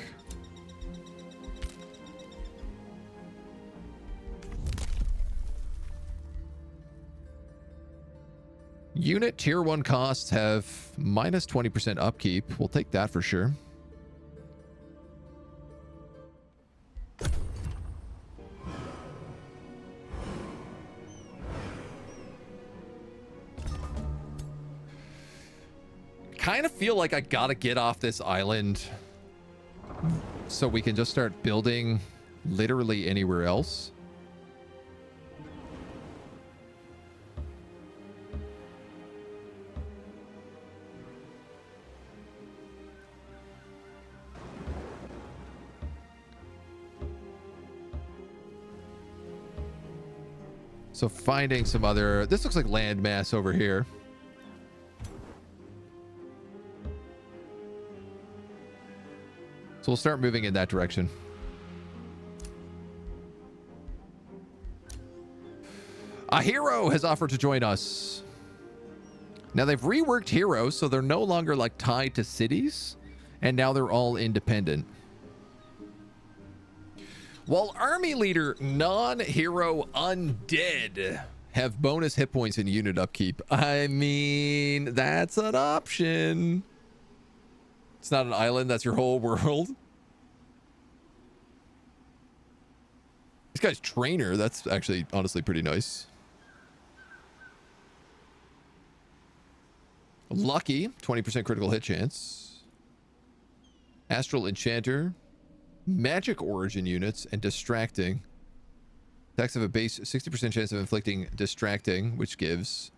Unit tier 1 costs have minus 20% upkeep. We'll take that for sure. Kind of feel like I gotta get off this island so we can just start building literally anywhere else. So finding some other... This looks like landmass over here. So we'll start moving in that direction. A hero has offered to join us. Now they've reworked heroes, so they're no longer like tied to cities, and now they're all independent. While army leader non-hero undead have bonus hit points and unit upkeep. I mean, that's an option. It's not an island, that's your whole world. This guy's trainer, that's actually honestly pretty nice. Lucky, 20% critical hit chance. Astral Enchanter. Magic origin units and distracting. Attacks have a base 60% chance of inflicting distracting, which gives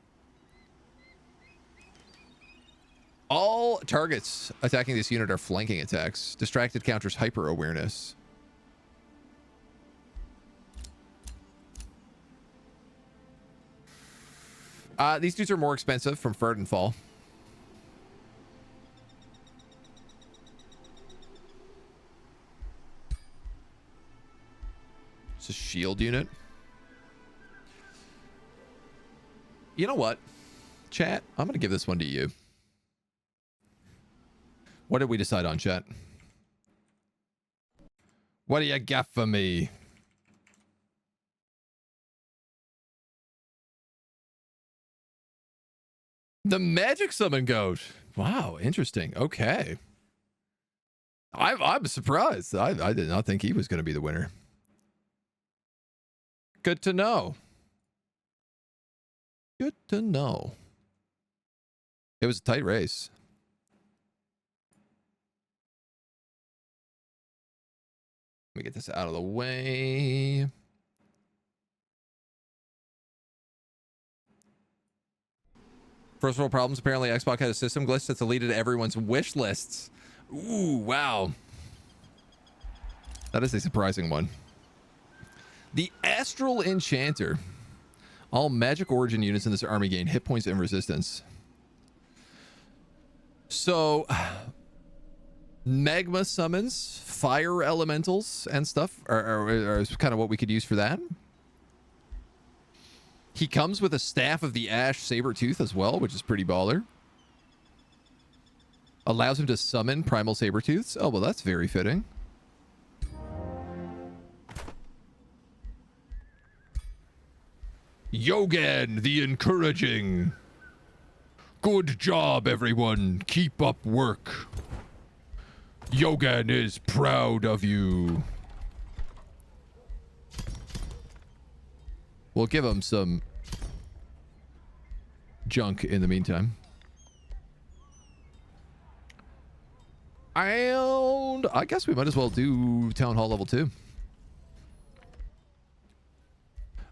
all targets attacking this unit are flanking attacks. Distracted counters hyper awareness. These dudes are more expensive from Fall. It's a shield unit. You know what? Chat, I'm going to give this one to you. What did we decide on, chat? What do you got for me? The magic summon goat. Wow, interesting. Okay. I'm surprised. I did not think he was going to be the winner. Good to know. Good to know. It was a tight race. Let me get this out of the way. First world problems. Apparently, Xbox had a system glitch that's deleted everyone's wish lists. Ooh, wow. That is a surprising one. The Astral Enchanter. All magic origin units in this army gain hit points and resistance. So, magma summons, fire elementals and stuff are kind of what we could use for that. He comes with a Staff of the Ash Sabertooth as well, which is pretty baller. Allows him to summon Primal Sabertooths. Oh, well, that's very fitting. Yogan the Encouraging. Good job, everyone. Keep up work. Yogan is proud of you. We'll give him some junk in the meantime. And I guess we might as well do Town Hall level 2.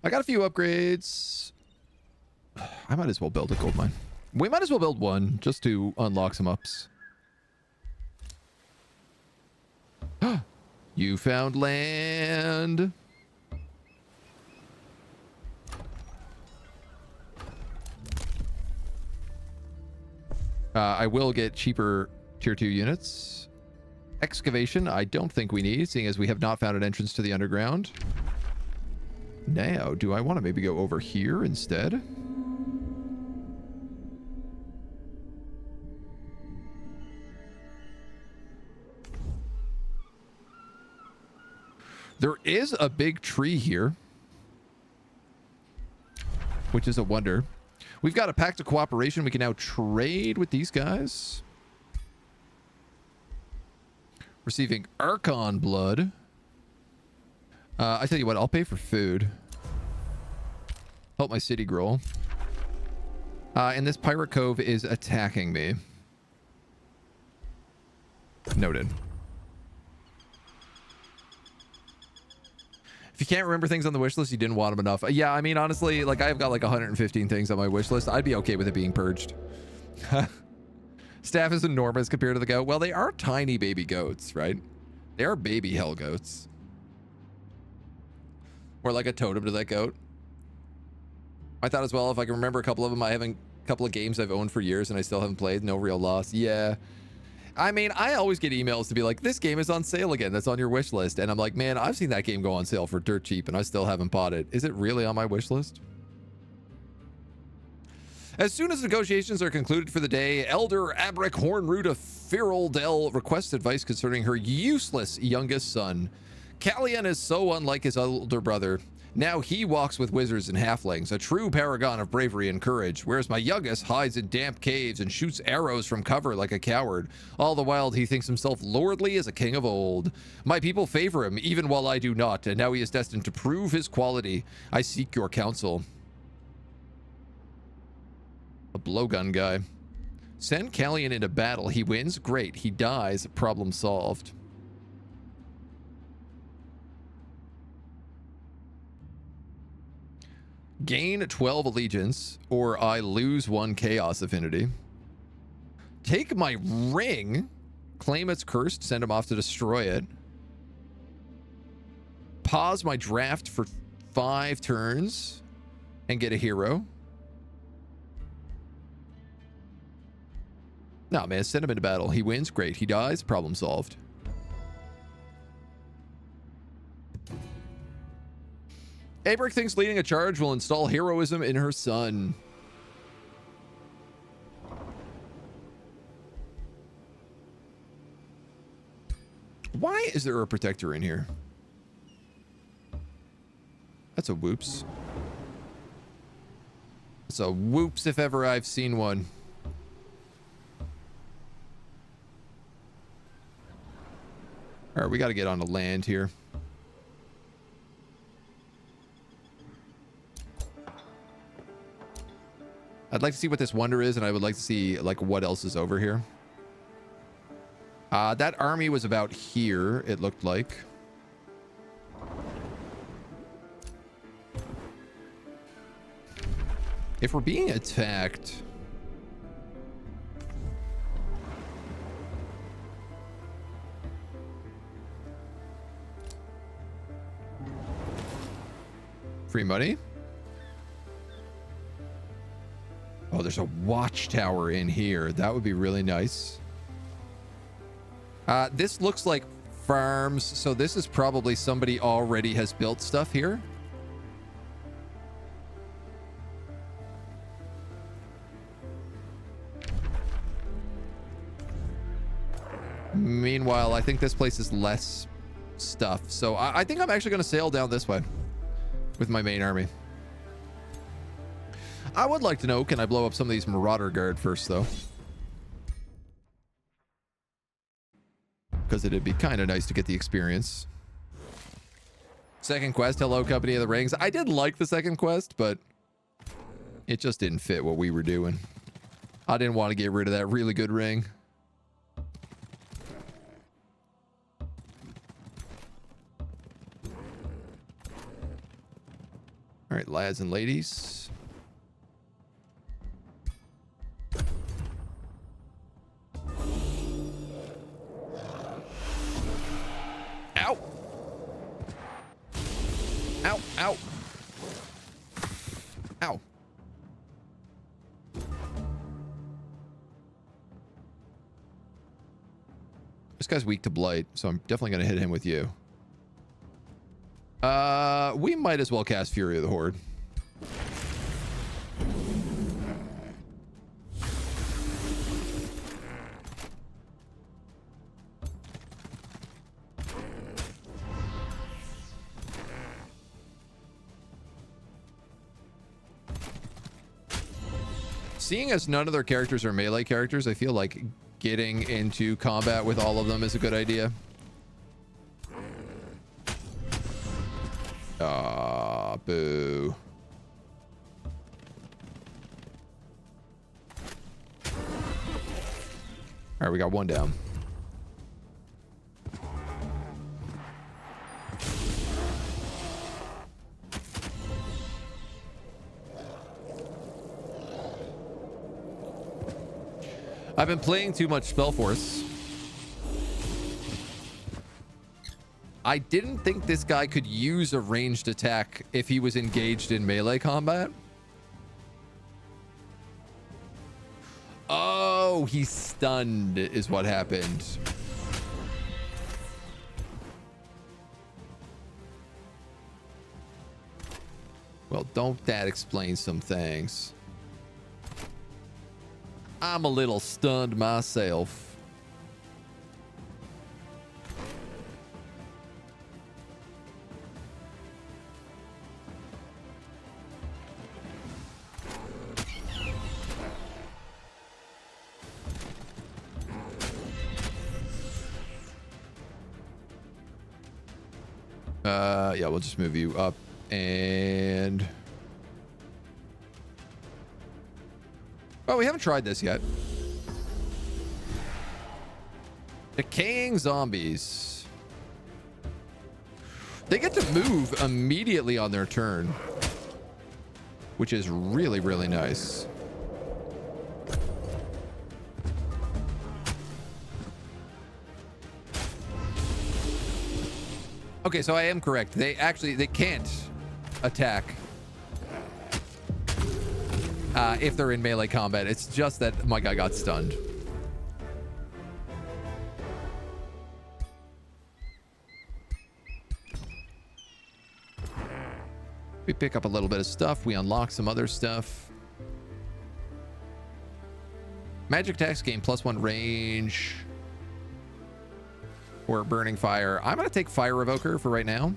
I got a few upgrades. I might as well build a gold mine. We might as well build one just to unlock some ups. You found land. I will get cheaper tier 2 units. Excavation, I don't think we need, seeing as we have not found an entrance to the underground. Now, do I want to maybe go over here instead? There is a big tree here, which is a wonder. We've got a pact of cooperation. We can now trade with these guys. Receiving Archon blood. I tell you what, I'll pay for food. Help my city grow. And this pirate cove is attacking me. Noted. If you can't remember things on the wish list, you didn't want them enough. Yeah, I mean, honestly, like I've got like 115 things on my wish list. I'd be okay with it being purged. Staff is enormous compared to the goat. Well, they are tiny baby goats, right? They are baby hell goats. Or like a totem to that goat. I thought as well, if I can remember a couple of them, I haven't, a couple of games I've owned for years and I still haven't played. No real loss. Yeah. I mean, I always get emails to be like, this game is on sale again. That's on your wish list. And I'm like, man, I've seen that game go on sale for dirt cheap and I still haven't bought it. Is it really on my wish list? As soon as negotiations are concluded for the day, Elder Abric Hornroot of Firaldel requests advice concerning her useless youngest son. Callian is so unlike his older brother. Now he walks with wizards and halflings, a true paragon of bravery and courage, whereas my youngest hides in damp caves and shoots arrows from cover like a coward. All the while he thinks himself lordly as a king of old. My people favor him, even while I do not, and now he is destined to prove his quality. I seek your counsel. A blowgun guy. Send Callian into battle. He wins? Great. He dies. Problem solved. Gain 12 allegiance, or I lose 1 chaos affinity. Take my ring, claim it's cursed, send him off to destroy it. Pause my draft for 5 turns and get a hero. No, man, send him into battle. He wins, great. He dies, problem solved. Abric thinks leading a charge will install heroism in her son. Why is there a protector in here? That's a whoops. That's a whoops if ever I've seen one. All right, we got to get on the land here. I'd like to see what this wonder is, and I would like to see like what else is over here. That army was about here, it looked like. If we're being attacked... Free money? Oh, there's a watchtower in here. That would be really nice. This looks like farms, so this is probably somebody already has built stuff here. Meanwhile, I think this place is less stuff, so I think I'm actually going to sail down this way with my main army. I would like to know, can I blow up some of these Marauder Guard first, though? Because it'd be kind of nice to get the experience. Second quest, hello, Company of the Rings. I did like the second quest, but it just didn't fit what we were doing. I didn't want to get rid of that really good ring. All right, lads and ladies. Ow! Ow, ow. Ow. This guy's weak to blight, so I'm definitely going to hit him with you. We might as well cast Fury of the Horde. Seeing as none of their characters are melee characters, I feel like getting into combat with all of them is a good idea. Ah, boo. All right, we got one down. I've been playing too much Spellforce. I didn't think this guy could use a ranged attack if he was engaged in melee combat. Oh, he's stunned is what happened. Well, don't that explain some things? I'm a little stunned myself. Yeah, we'll just move you up and... Oh, we haven't tried this yet. Decaying zombies. They get to move immediately on their turn, which is really, really nice. Okay, so I am correct. They can't attack if they're in melee combat. It's just that my guy got stunned. We pick up a little bit of stuff. We unlock some other stuff. Magic attacks gain +1 range. Or burning fire. I'm going to take Fire Evoker for right now,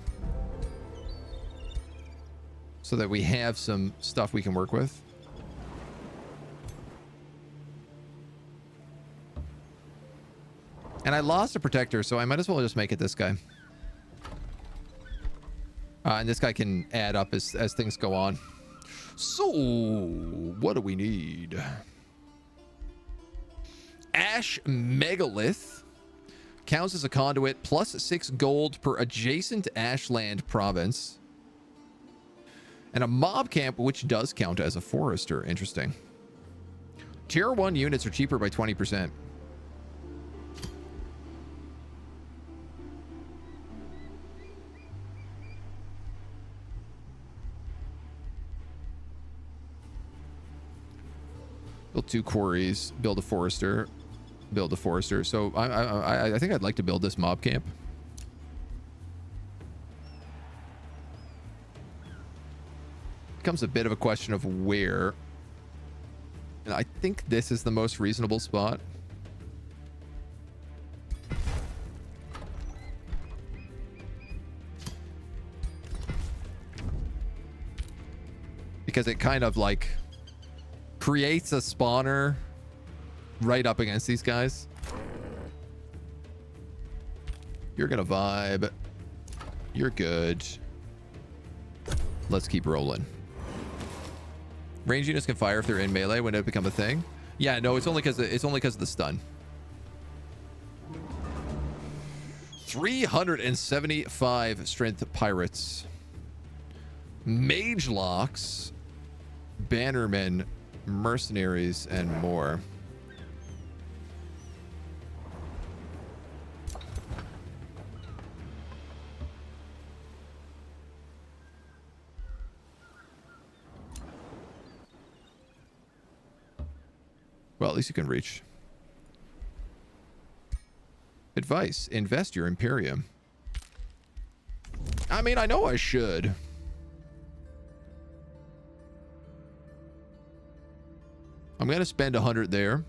so that we have some stuff we can work with. And I lost a protector, so I might as well just make it this guy. And this guy can add up as things go on. So, what do we need? Ash Megalith. Counts as a conduit, +6 gold per adjacent Ashland province. And a mob camp, which does count as a forester. Interesting. Tier 1 units are cheaper by 20%. Build 2 quarries, build a forester. Build a forester. So I think I'd like to build this mob camp. Becomes a bit of a question of where. And I think this is the most reasonable spot. Because it kind of like creates a spawner right up against these guys. You're gonna vibe. You're good. Let's keep rolling. Range units can fire if they're in melee. When it become a thing? Yeah, no, it's only because of the stun. 375 strength pirates. Mage locks, bannermen, mercenaries, and more. Well, at least you can reach. Advice: invest your Imperium. I mean, I know I should. I'm going to spend 100 there.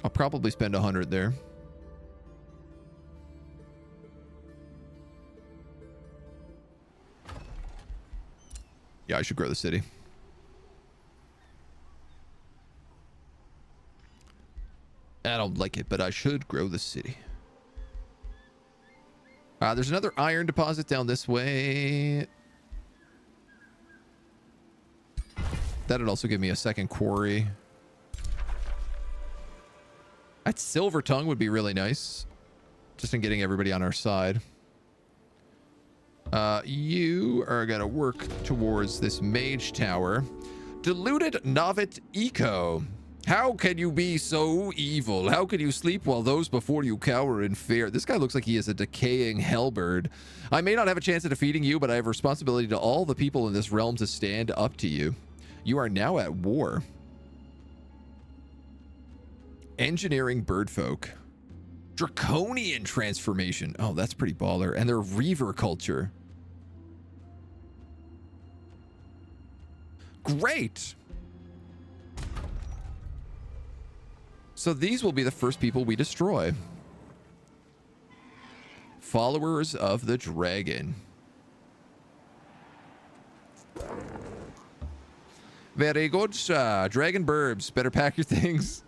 I'll probably spend 100 there. Yeah, I should grow the city. I don't like it, but I should grow the city. There's another iron deposit down this way. That'd also give me a second quarry. That silver tongue would be really nice. Just in getting everybody on our side. You are going to work towards this mage tower. Diluted Novit Eco. How can you be so evil? How can you sleep while those before you cower in fear? This guy looks like he is a decaying hellbird. I may not have a chance of defeating you, but I have responsibility to all the people in this realm to stand up to you. You are now at war. Engineering birdfolk. Draconian transformation. Oh, that's pretty baller. And their reaver culture. Great. So these will be the first people we destroy. Followers of the dragon. Very good, dragon burbs. Better pack your things.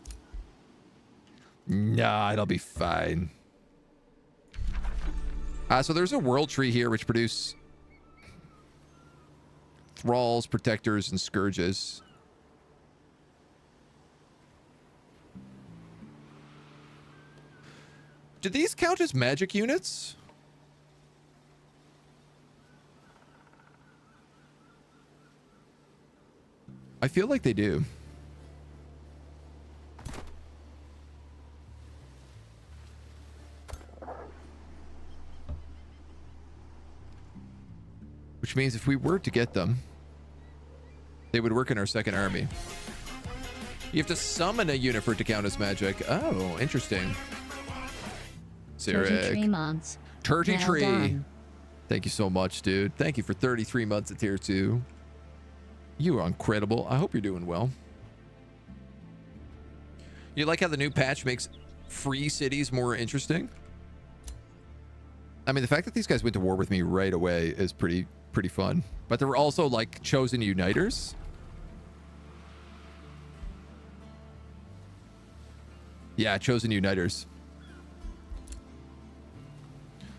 Nah, it'll be fine. So there's a world tree here which produce thralls, protectors, and scourges. Do these count as magic units? I feel like they do. Which means if we were to get them, they would work in our second army. You have to summon a unit for it to count as magic. Oh, interesting. Sarek. 33 months. 33. Well done. Thank you so much, dude. Thank you for 33 months at tier 2. You are incredible. I hope you're doing well. You like how the new patch makes free cities more interesting? I mean, the fact that these guys went to war with me right away is pretty fun. But there were also like chosen uniters. Yeah, chosen uniters.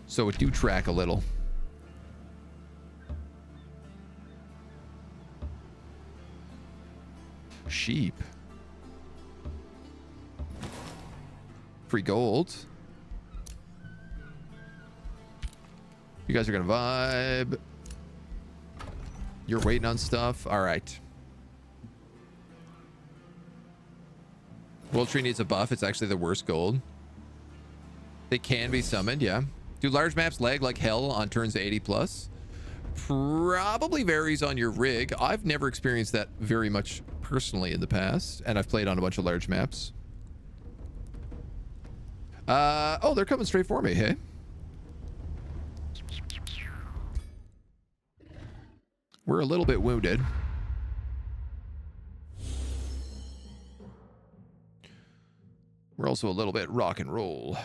So it do track a little. Sheep. Free gold. You guys are gonna vibe. You're waiting on stuff. All right. World Tree needs a buff. It's actually the worst gold. They can be summoned, yeah. Do large maps lag like hell on turns 80 plus? Probably varies on your rig. I've never experienced that very much personally in the past, and I've played on a bunch of large maps. Oh, they're coming straight for me, hey? We're a little bit wounded. We're also a little bit rock and roll.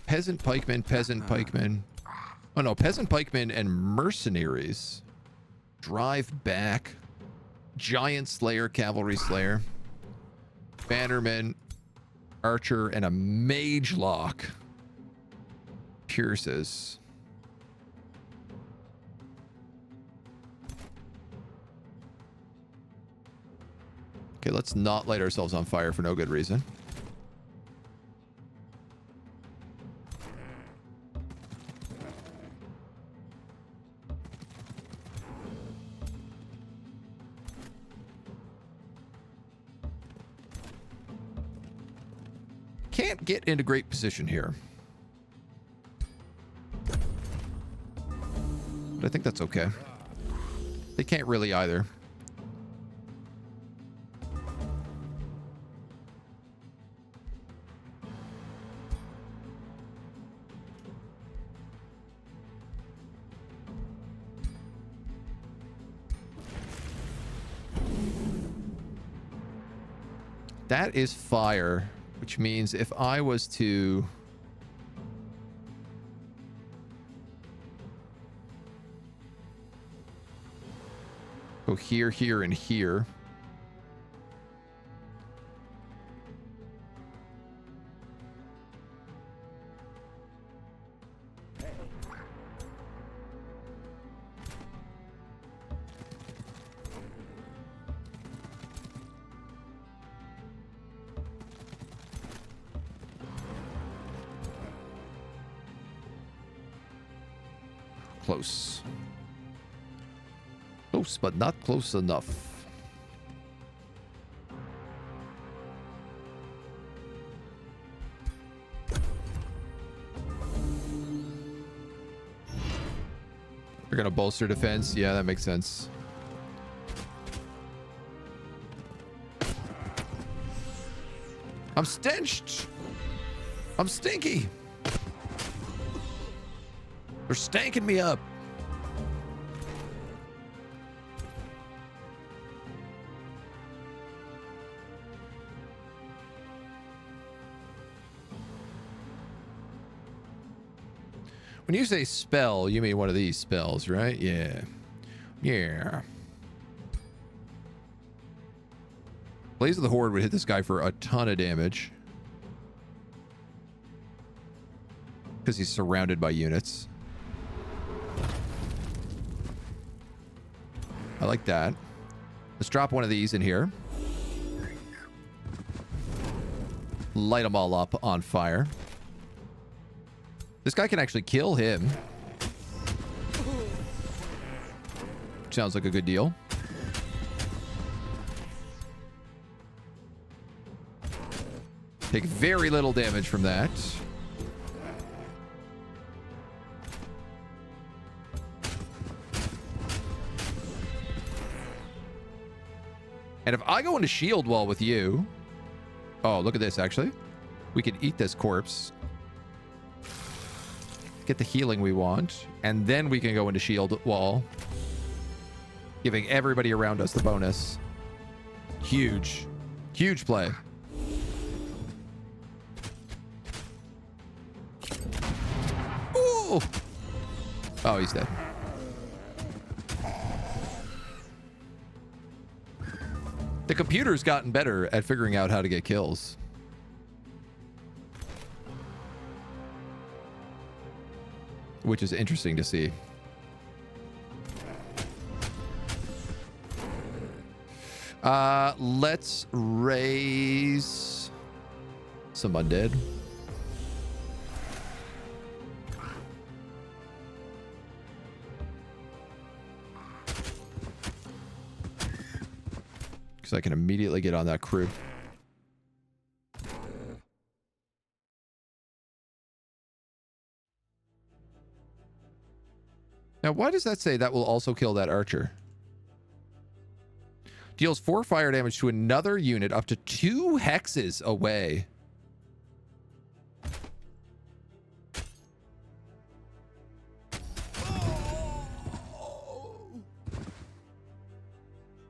Peasant pikemen, peasant pikemen. Oh no, peasant pikemen and mercenaries. Drive back. Giant slayer, cavalry slayer. Bannerman, archer, and a mage lock. Pierces. Okay, let's not light ourselves on fire for no good reason. Can't get into great position here. But I think that's okay. They can't really either. That is fire, which means if I was to... go here, here, and here. Close. Close, but not close enough. We're gonna bolster defense. Yeah, that makes sense. I'm stenched. I'm stinky. They're stanking me up. When you say spell, you mean one of these spells, right? Yeah. Yeah. Blaze of the Horde would hit this guy for a ton of damage. Because he's surrounded by units. I like that. Let's drop one of these in here. Light them all up on fire. This guy can actually kill him. Sounds like a good deal. Take very little damage from that. And if I go into shield wall with you... Oh, look at this, actually. We can eat this corpse. Get the healing we want. And then we can go into shield wall. Giving everybody around us the bonus. Huge. Huge play. Ooh! Oh, he's dead. The computer's gotten better at figuring out how to get kills. Which is interesting to see. Let's raise some undead. Because I can immediately get on that crew. Now, why does that say that will also kill that archer? Deals 4 fire damage to another unit up to 2 hexes away.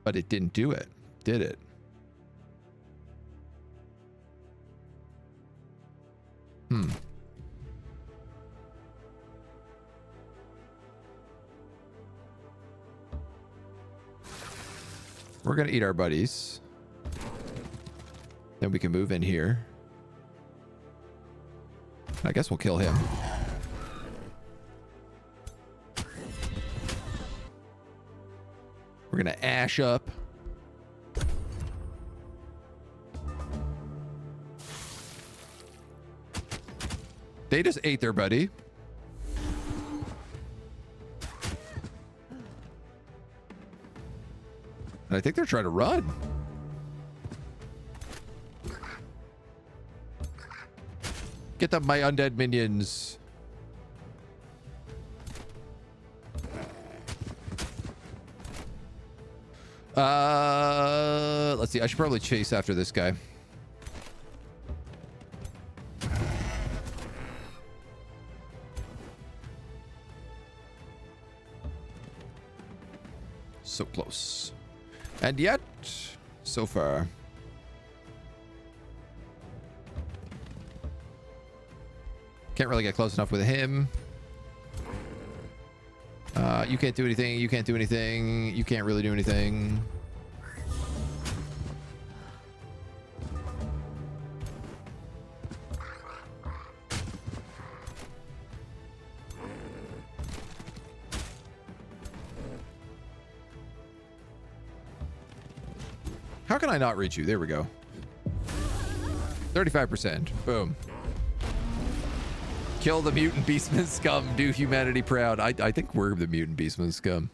But it didn't do it, did it? We're going to eat our buddies. Then we can move in here. I guess we'll kill him. We're going to ash up. They just ate their buddy. And I think they're trying to run. Get them, my undead minions. Let's see. I should probably chase after this guy. So close. And yet, so far. Can't really get close enough with him. You can't do anything. You can't do anything. You can't really do anything. How can I not reach you? There we go. 35%. Boom. Kill the mutant beastman scum. Do humanity proud. I think we're the mutant beastman scum.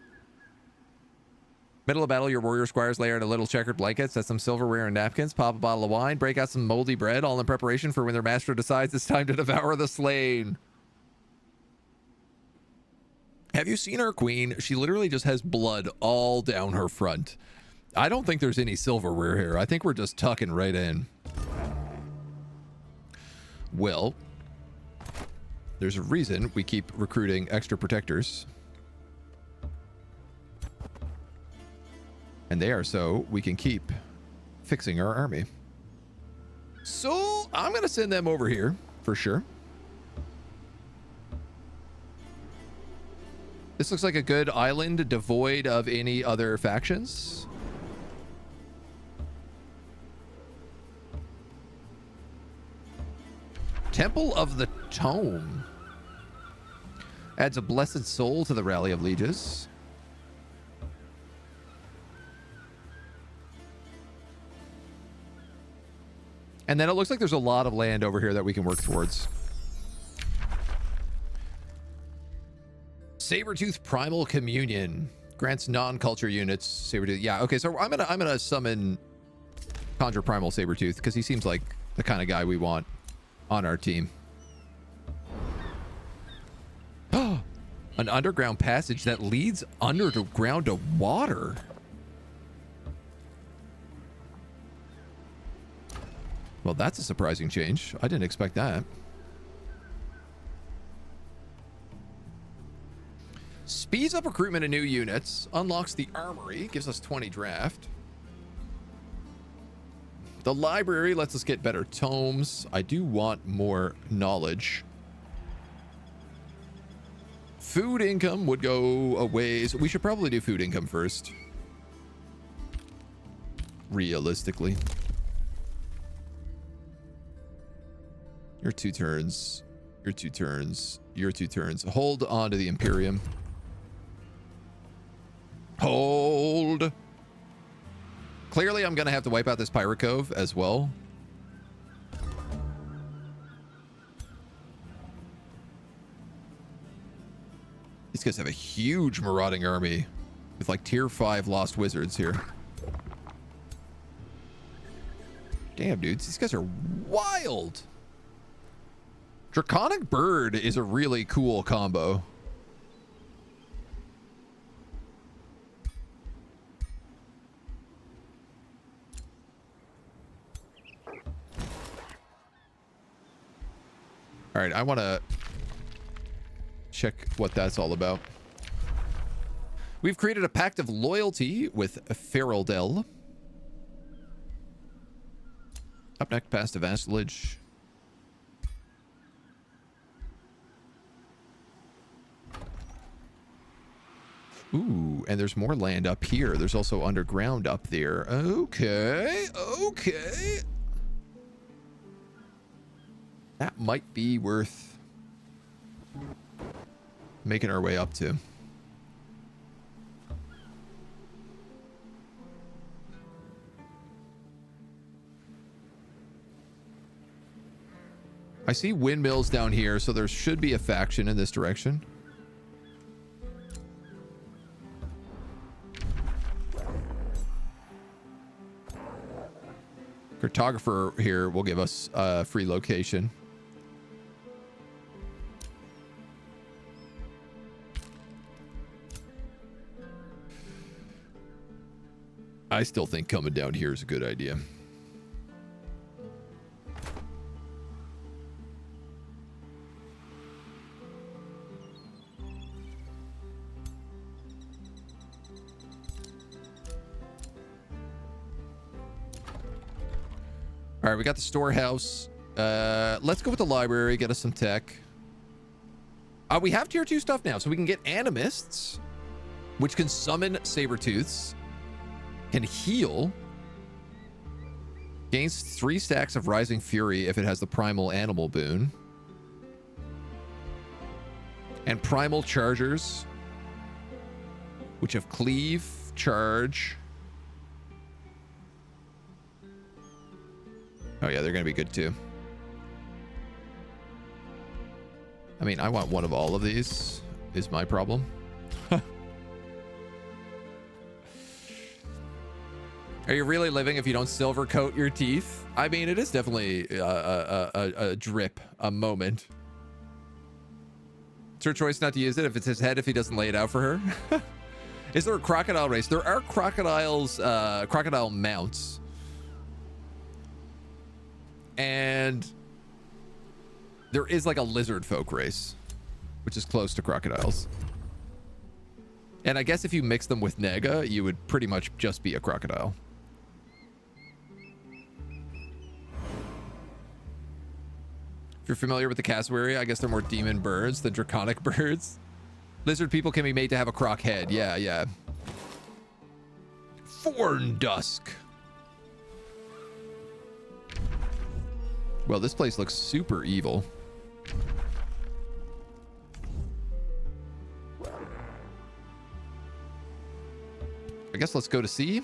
Middle of battle, your warrior squires lay out a little checkered blanket, set some silverware and napkins, pop a bottle of wine, break out some moldy bread, all in preparation for when their master decides it's time to devour the slain. Have you seen our queen? She literally just has blood all down her front. I don't think there's any silverware here. I think we're just tucking right in. Well, there's a reason we keep recruiting extra protectors. And they are so we can keep fixing our army. So I'm going to send them over here for sure. This looks like a good island devoid of any other factions. Temple of the Tome. Adds a blessed soul to the Rally of Lieges. And then it looks like there's a lot of land over here that we can work towards. Sabertooth Primal Communion. Grants non-culture units. Sabertooth. Yeah, okay, so I'm gonna summon Conjure Primal Sabertooth because he seems like the kind of guy we want on our team. An underground passage that leads underground to water. Well, that's a surprising change. I didn't expect that. Speeds up recruitment of new units. Unlocks the armory. Gives us 20 draft. The library lets us get better tomes. I do want more knowledge. Food income would go a ways. We should probably do food income first. Realistically. Your 2 turns. Your 2 turns. Your 2 turns. Hold on to the Imperium. Hold. Clearly, I'm going to have to wipe out this Pirate Cove as well. These guys have a huge marauding army with like tier 5 lost wizards here. Damn, dudes. These guys are wild. Draconic Bird is a really cool combo. All right, I want to check what that's all about. We've created a pact of loyalty with Feraldel. Up next, past the vassalage. Ooh, and there's more land up here. There's also underground up there. Okay, okay. That might be worth making our way up to. I see windmills down here, so there should be a faction in this direction. Cartographer here will give us a free location. I still think coming down here is a good idea. All right, we got the storehouse. Let's go with the library, get us some tech. We have tier 2 stuff now, so we can get Animists, which can summon Sabertooths, can heal, gains 3 stacks of Rising Fury if it has the Primal Animal boon, and Primal Chargers, which have Cleave, Charge. Oh yeah, they're going to be good too. I mean, I want one of all of these, is my problem. Are you really living if you don't silver coat your teeth? I mean, it is definitely a drip, a moment. It's her choice not to use it if it's his head, if he doesn't lay it out for her. Is there a crocodile race? There are crocodiles, crocodile mounts. And there is like a lizard folk race, which is close to crocodiles. And I guess if you mix them with Nega, you would pretty much just be a crocodile. If you're familiar with the cassowary, I guess they're more demon birds than draconic birds. Lizard people can be made to have a croc head. Yeah, yeah. Thorn Dusk. Well, this place looks super evil. I guess let's go to sea.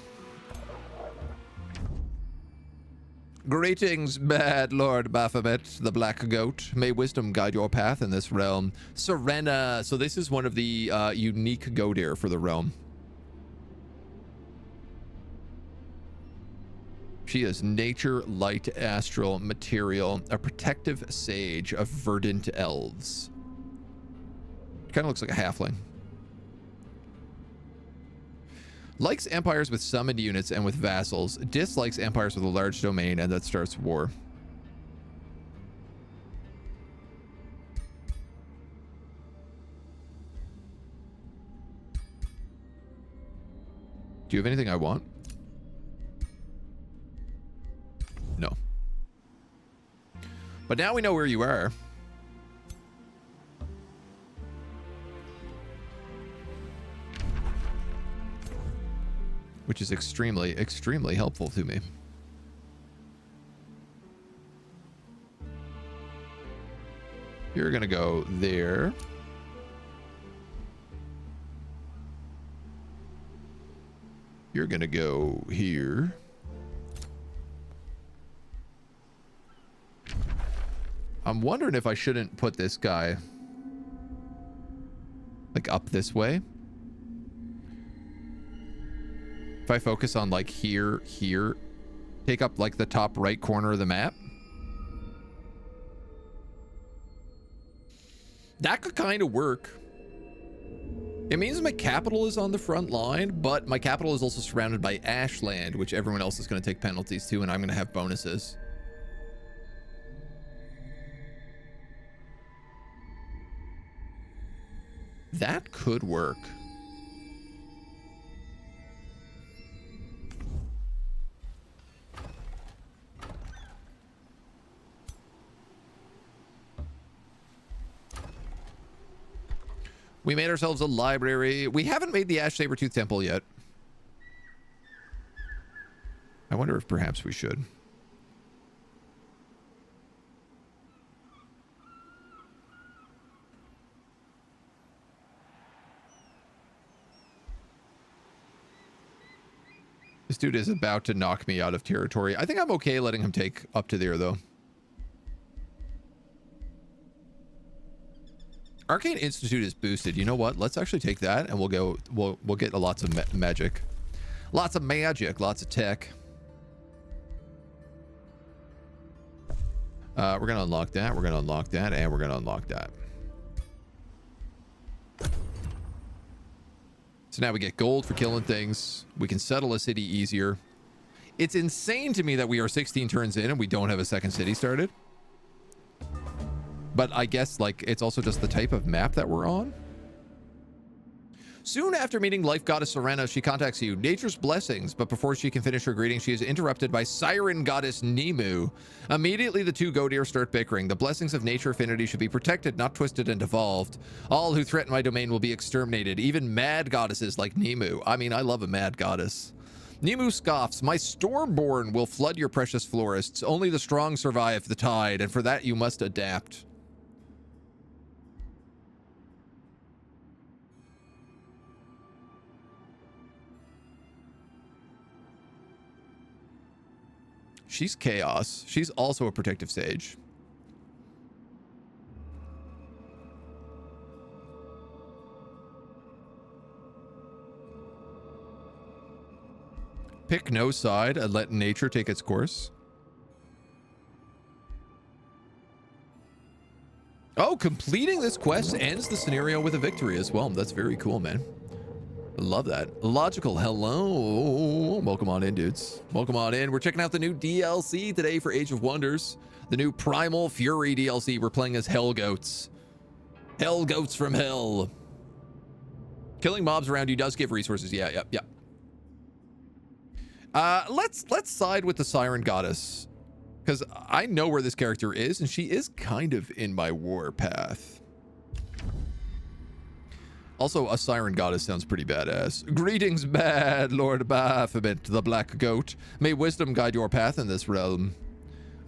Greetings, bad Lord Baphomet, the Black Goat. May wisdom guide your path in this realm. Serena. So this is one of the unique Godir for the realm. She is nature, light, astral, material, a protective sage of verdant elves. Kind of looks like a halfling. Likes empires with summoned units and with vassals. Dislikes empires with a large domain and that starts war. Do you have anything I want? No. But now we know where you are. Which is extremely, extremely helpful to me. You're gonna go there. You're gonna go here. I'm wondering if I shouldn't put this guy like up this way. If I focus on like here, take up like the top right corner of the map. That could kind of work. It means my capital is on the front line, but my capital is also surrounded by ashland, which everyone else is going to take penalties to, and I'm going to have bonuses. That could work. We made ourselves a library. We haven't made the Ash Sabertooth Temple yet. I wonder if perhaps we should. This dude is about to knock me out of territory. I think I'm okay letting him take up to there, though. Arcane Institute is boosted. You know what? Let's actually take that and we'll go. We'll get lots of magic. Lots of magic. Lots of tech. We're going to unlock that. We're going to unlock that. And we're going to unlock that. So now we get gold for killing things. We can settle a city easier. It's insane to me that we are 16 turns in and we don't have a second city started. But I guess like it's also just the type of map that we're on. Soon after meeting Life Goddess Serena, she contacts you. Nature's blessings, but before she can finish her greeting, she is interrupted by Siren Goddess Nemu. Immediately, the two go deer start bickering. The blessings of nature affinity should be protected, not twisted and devolved. All who threaten my domain will be exterminated, even mad goddesses like Nemu. I mean, I love a mad goddess. Nemu scoffs, my Stormborn will flood your precious forests. Only the strong survive the tide, and for that you must adapt. She's chaos. She's also a protective sage. Pick no side and let nature take its course. Oh, completing this quest ends the scenario with a victory as well. That's very cool, man. Love that. Logical, hello. Welcome on in, dudes. Welcome on in. We're checking out the new DLC today for Age of Wonders. The new Primal Fury DLC. We're playing as Hell Goats. Hell Goats from hell. Killing mobs around you does give resources. Yeah. Let's side with the Siren Goddess, because I know where this character is, and she is kind of in my war path. Also, a Siren Goddess sounds pretty badass. Greetings, bad Lord Baphomet, the Black Goat. May wisdom guide your path in this realm.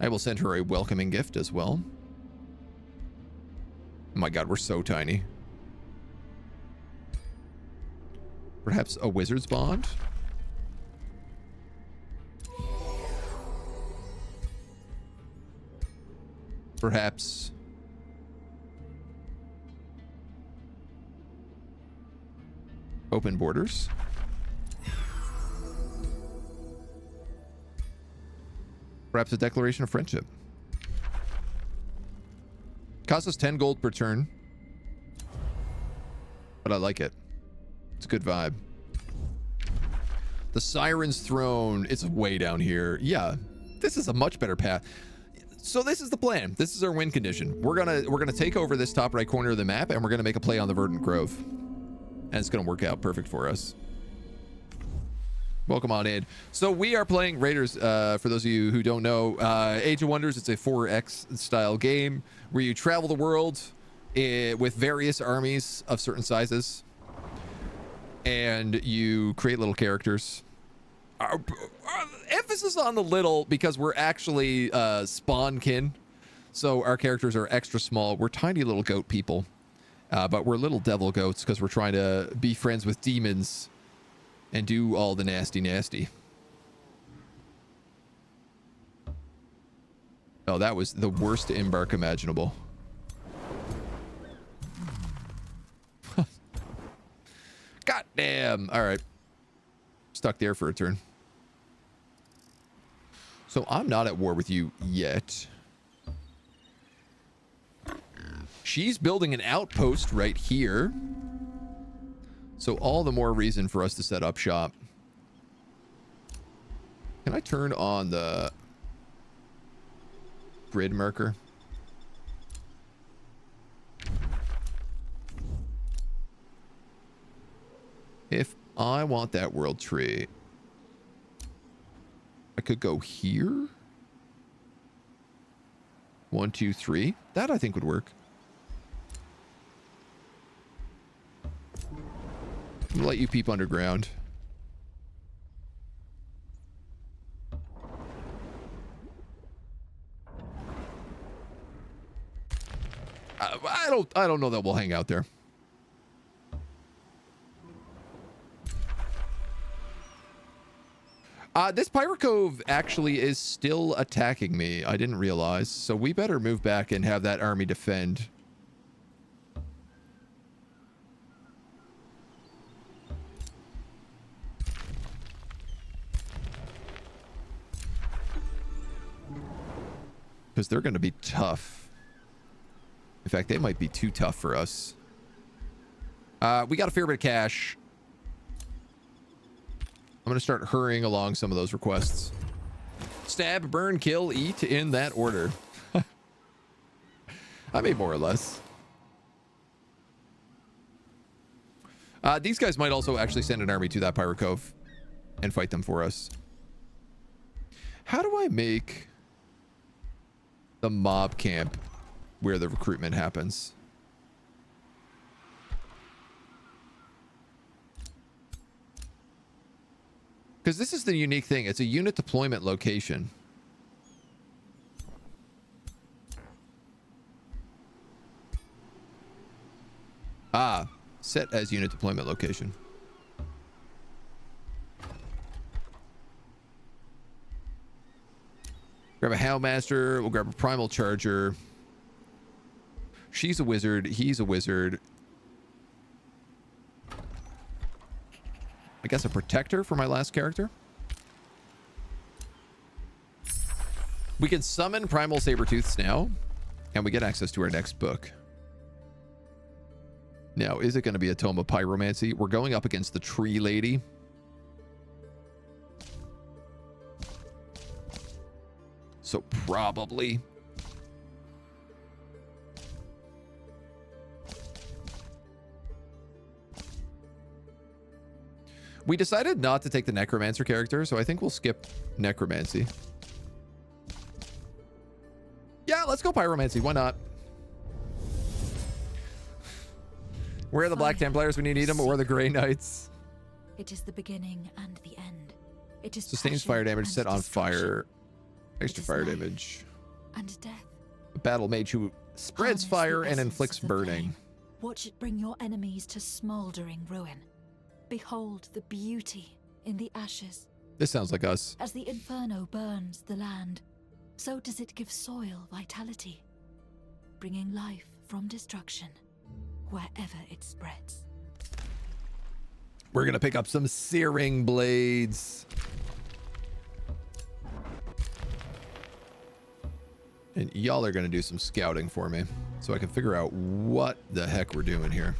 I will send her a welcoming gift as well. Oh my god, we're so tiny. Perhaps a wizard's bond? Perhaps open borders. Perhaps a declaration of friendship. Costs us 10 gold per turn, but I like it. It's a good vibe. The Siren's Throne, it's way down here. Yeah, this is a much better path. So this is the plan. This is our win condition. We're gonna take over this top right corner of the map, and we're gonna make a play on the Verdant Grove. And it's going to work out perfect for us. Welcome on in. So we are playing Raiders. For those of you who don't know, Age of Wonders, it's a 4X style game where you travel the world with various armies of certain sizes. And you create little characters. Emphasis on the little, because we're actually spawn-kin. So our characters are extra small. We're tiny little goat people. But we're little devil goats because we're trying to be friends with demons and do all the nasty. Oh, that was the worst embark imaginable. God damn. All right. Stuck there for a turn. So I'm not at war with you yet. She's building an outpost right here. So all the more reason for us to set up shop. Can I turn on the grid marker? If I want that world tree, I could go here. 1, 2, 3. That I think would work. I'm gonna let you peep underground. I don't know that we'll hang out there. This Pirate Cove actually is still attacking me. I didn't realize. So we better move back and have that army defend. Because they're going to be tough. In fact, they might be too tough for us. We got a fair bit of cash. I'm going to start hurrying along some of those requests. Stab, burn, kill, eat in that order. I mean, more or less. These guys might also actually send an army to that Pirate Cove and fight them for us. How do I make the mob camp where the recruitment happens? Because this is the unique thing. It's a unit deployment location. Ah, set as unit deployment location. Grab a Houndmaster. We'll grab a Primal Charger. She's a wizard. He's a wizard. I guess a Protector for my last character. We can summon Primal Sabertooths now, and we get access to our next book. Now, is it going to be a Tome of Pyromancy? We're going up against the Tree Lady. So probably. We decided not to take the Necromancer character, so I think we'll skip Necromancy. Yeah, let's go Pyromancy. Why not? Where are the Black Templars when you need them, or the Grey Knights? It is the beginning and the end. It is sustains fire damage, set on fire. Extra fire damage. And death. A battle mage who spreads fire and inflicts burning. Watch it bring your enemies to smoldering ruin. Behold the beauty in the ashes. This sounds like us. As the inferno burns the land, so does it give soil vitality, bringing life from destruction wherever it spreads. We're gonna pick up some searing blades. And y'all are gonna do some scouting for me so I can figure out what the heck we're doing here.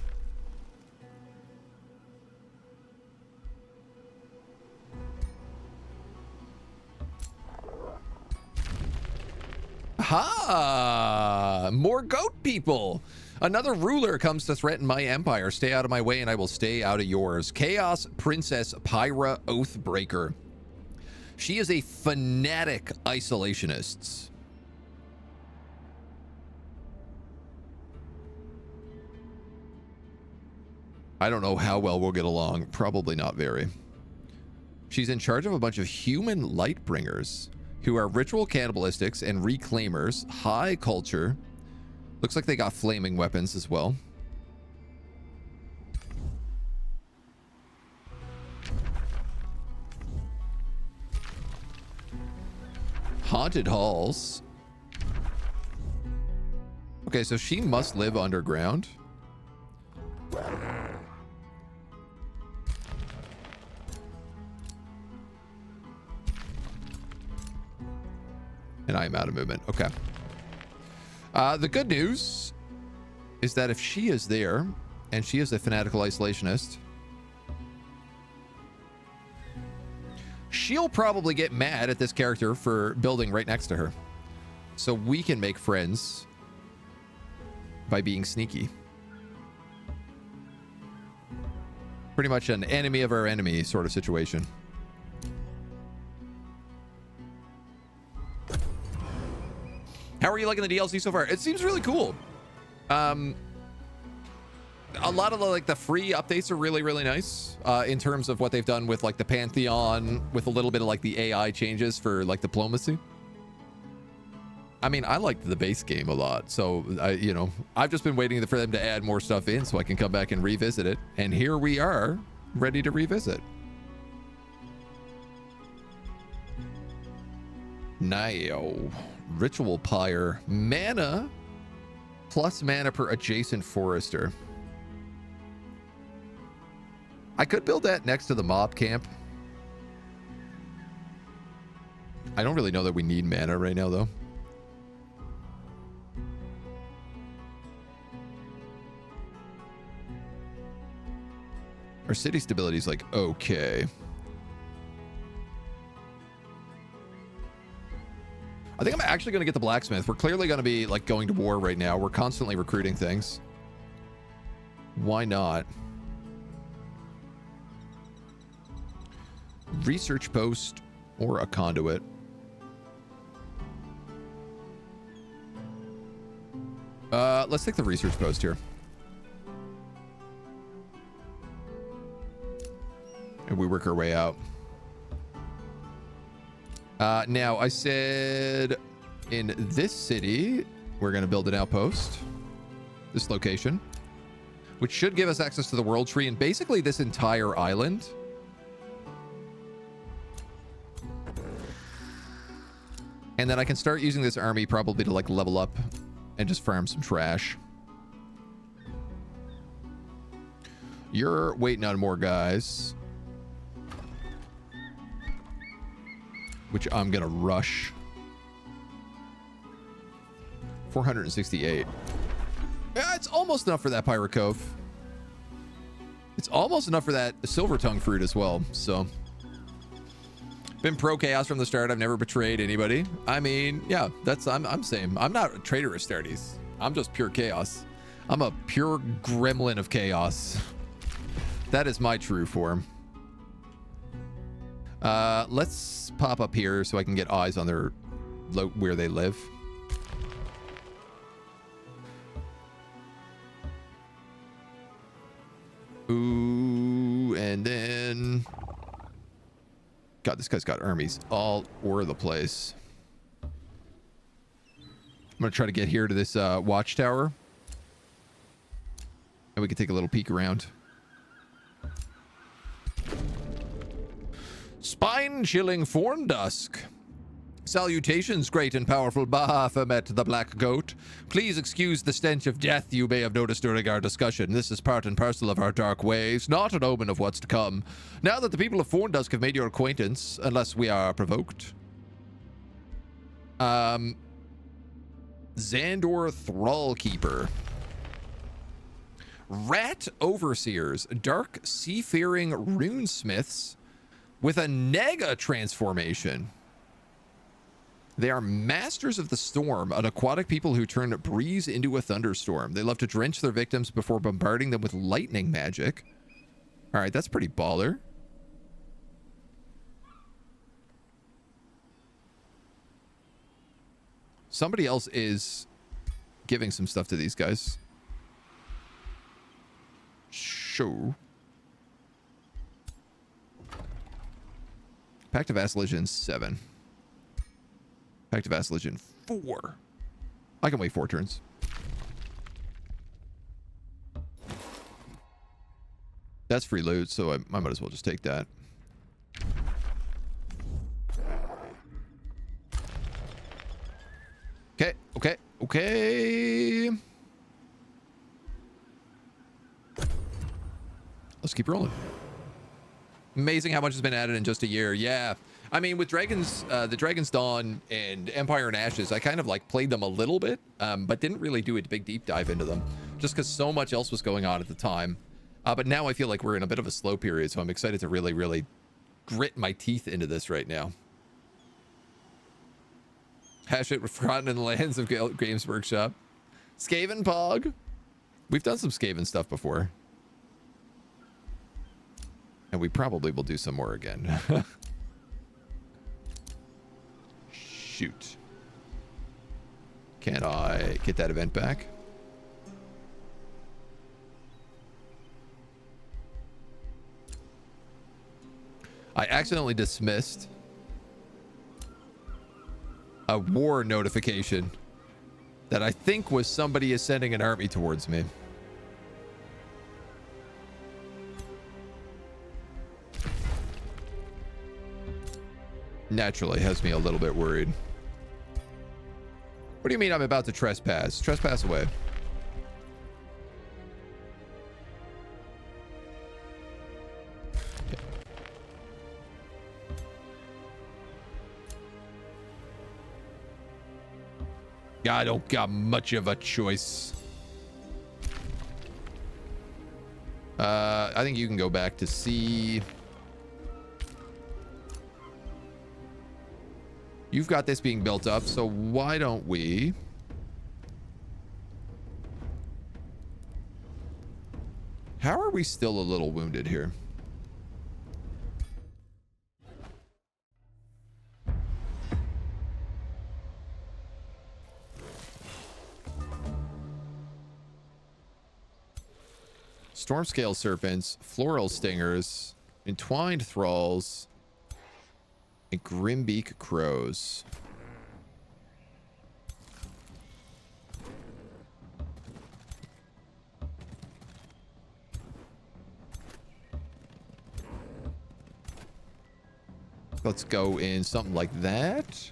Ha! More goat people. Another ruler comes to threaten my empire. Stay out of my way and I will stay out of yours. Chaos Princess Pyra Oathbreaker. She is a fanatic isolationist. I don't know how well we'll get along. Probably not very. She's in charge of a bunch of human lightbringers who are ritual cannibalistics and reclaimers. High culture. Looks like they got flaming weapons as well. Haunted halls. Okay, so she must live underground. And I am out of movement. Okay. The good news is that if she is there, and she is a fanatical isolationist, she'll probably get mad at this character for building right next to her. So we can make friends by being sneaky. Pretty much an enemy of our enemy sort of situation. How are you liking the DLC so far? It seems really cool. A lot of the free updates are really, really nice in terms of what they've done with like the Pantheon, with a little bit of like the AI changes for like diplomacy. I mean, I liked the base game a lot, so I've just been waiting for them to add more stuff in so I can come back and revisit it. And here we are, ready to revisit. Now, Ritual Pyre, mana plus mana per adjacent forester. I could build that next to the mob camp. I don't really know that we need mana right now, though. Our city stability is like okay. I think I'm actually going to get the blacksmith. We're clearly going to be like going to war right now. We're constantly recruiting things. Why not? research post or a conduit. Let's take the research post here. And we work our way out. Now, I said in this city, we're going to build an outpost. This location. Which should give us access to the world tree and basically this entire island. And then I can start using this army probably to like level up and just farm some trash. You're waiting on more guys. Which I'm gonna rush. 468. Yeah, it's almost enough for that Pirate Cove. It's almost enough for that Silver Tongue fruit as well, so. Been pro chaos from the start. I've never betrayed anybody. I mean, yeah, that's I'm same. I'm not a traitor Astartes. I'm just pure chaos. I'm a pure gremlin of chaos. That is my true form. Let's pop up here so I can get eyes on their where they live. Ooh, and then God, this guy's got armies all over the place. I'm gonna try to get here to this watchtower, and we can take a little peek around. Spine-chilling Forn Dusk. Salutations, great and powerful Baphomet the Black Goat. Please excuse the stench of death you may have noticed during our discussion. This is part and parcel of our dark ways, not an omen of what's to come. Now that the people of Forn Dusk have made your acquaintance, unless we are provoked. Xandor Thrallkeeper. Rat Overseers, dark seafaring runesmiths with a Nega transformation. They are masters of the storm, an aquatic people who turn breeze into a thunderstorm. They love to drench their victims before bombarding them with lightning magic. All right, that's pretty baller. Somebody else is giving some stuff to these guys. Sure. Pact of Vassalage 7. Pact of Vassalage 4. I can wait 4 turns. That's free loot, so I might as well just take that. Okay, okay, okay. Let's keep rolling. Amazing how much has been added in just a year. Yeah. I mean, with Dragons, the Dragon's Dawn and Empire and Ashes, I kind of like played them a little bit, but didn't really do a big deep dive into them just because so much else was going on at the time. But now I feel like we're in a bit of a slow period, so I'm excited to really, really grit my teeth into this right now. Hash it with Forgotten in the Lands of Games Workshop. Skaven Pog. We've done some Skaven stuff before. And we probably will do some more again. Shoot. Can I get that event back? I accidentally dismissed a war notification that I think was somebody is sending an army towards me. Naturally has me a little bit worried. What do you mean I'm about to trespass? Trespass away. Okay. I don't got much of a choice. I think you can go back to sea. You've got this being built up, so why don't we... How are we still a little wounded here? Storm scale serpents, floral stingers, entwined thralls, and grimbeak crows. Let's go in something like that.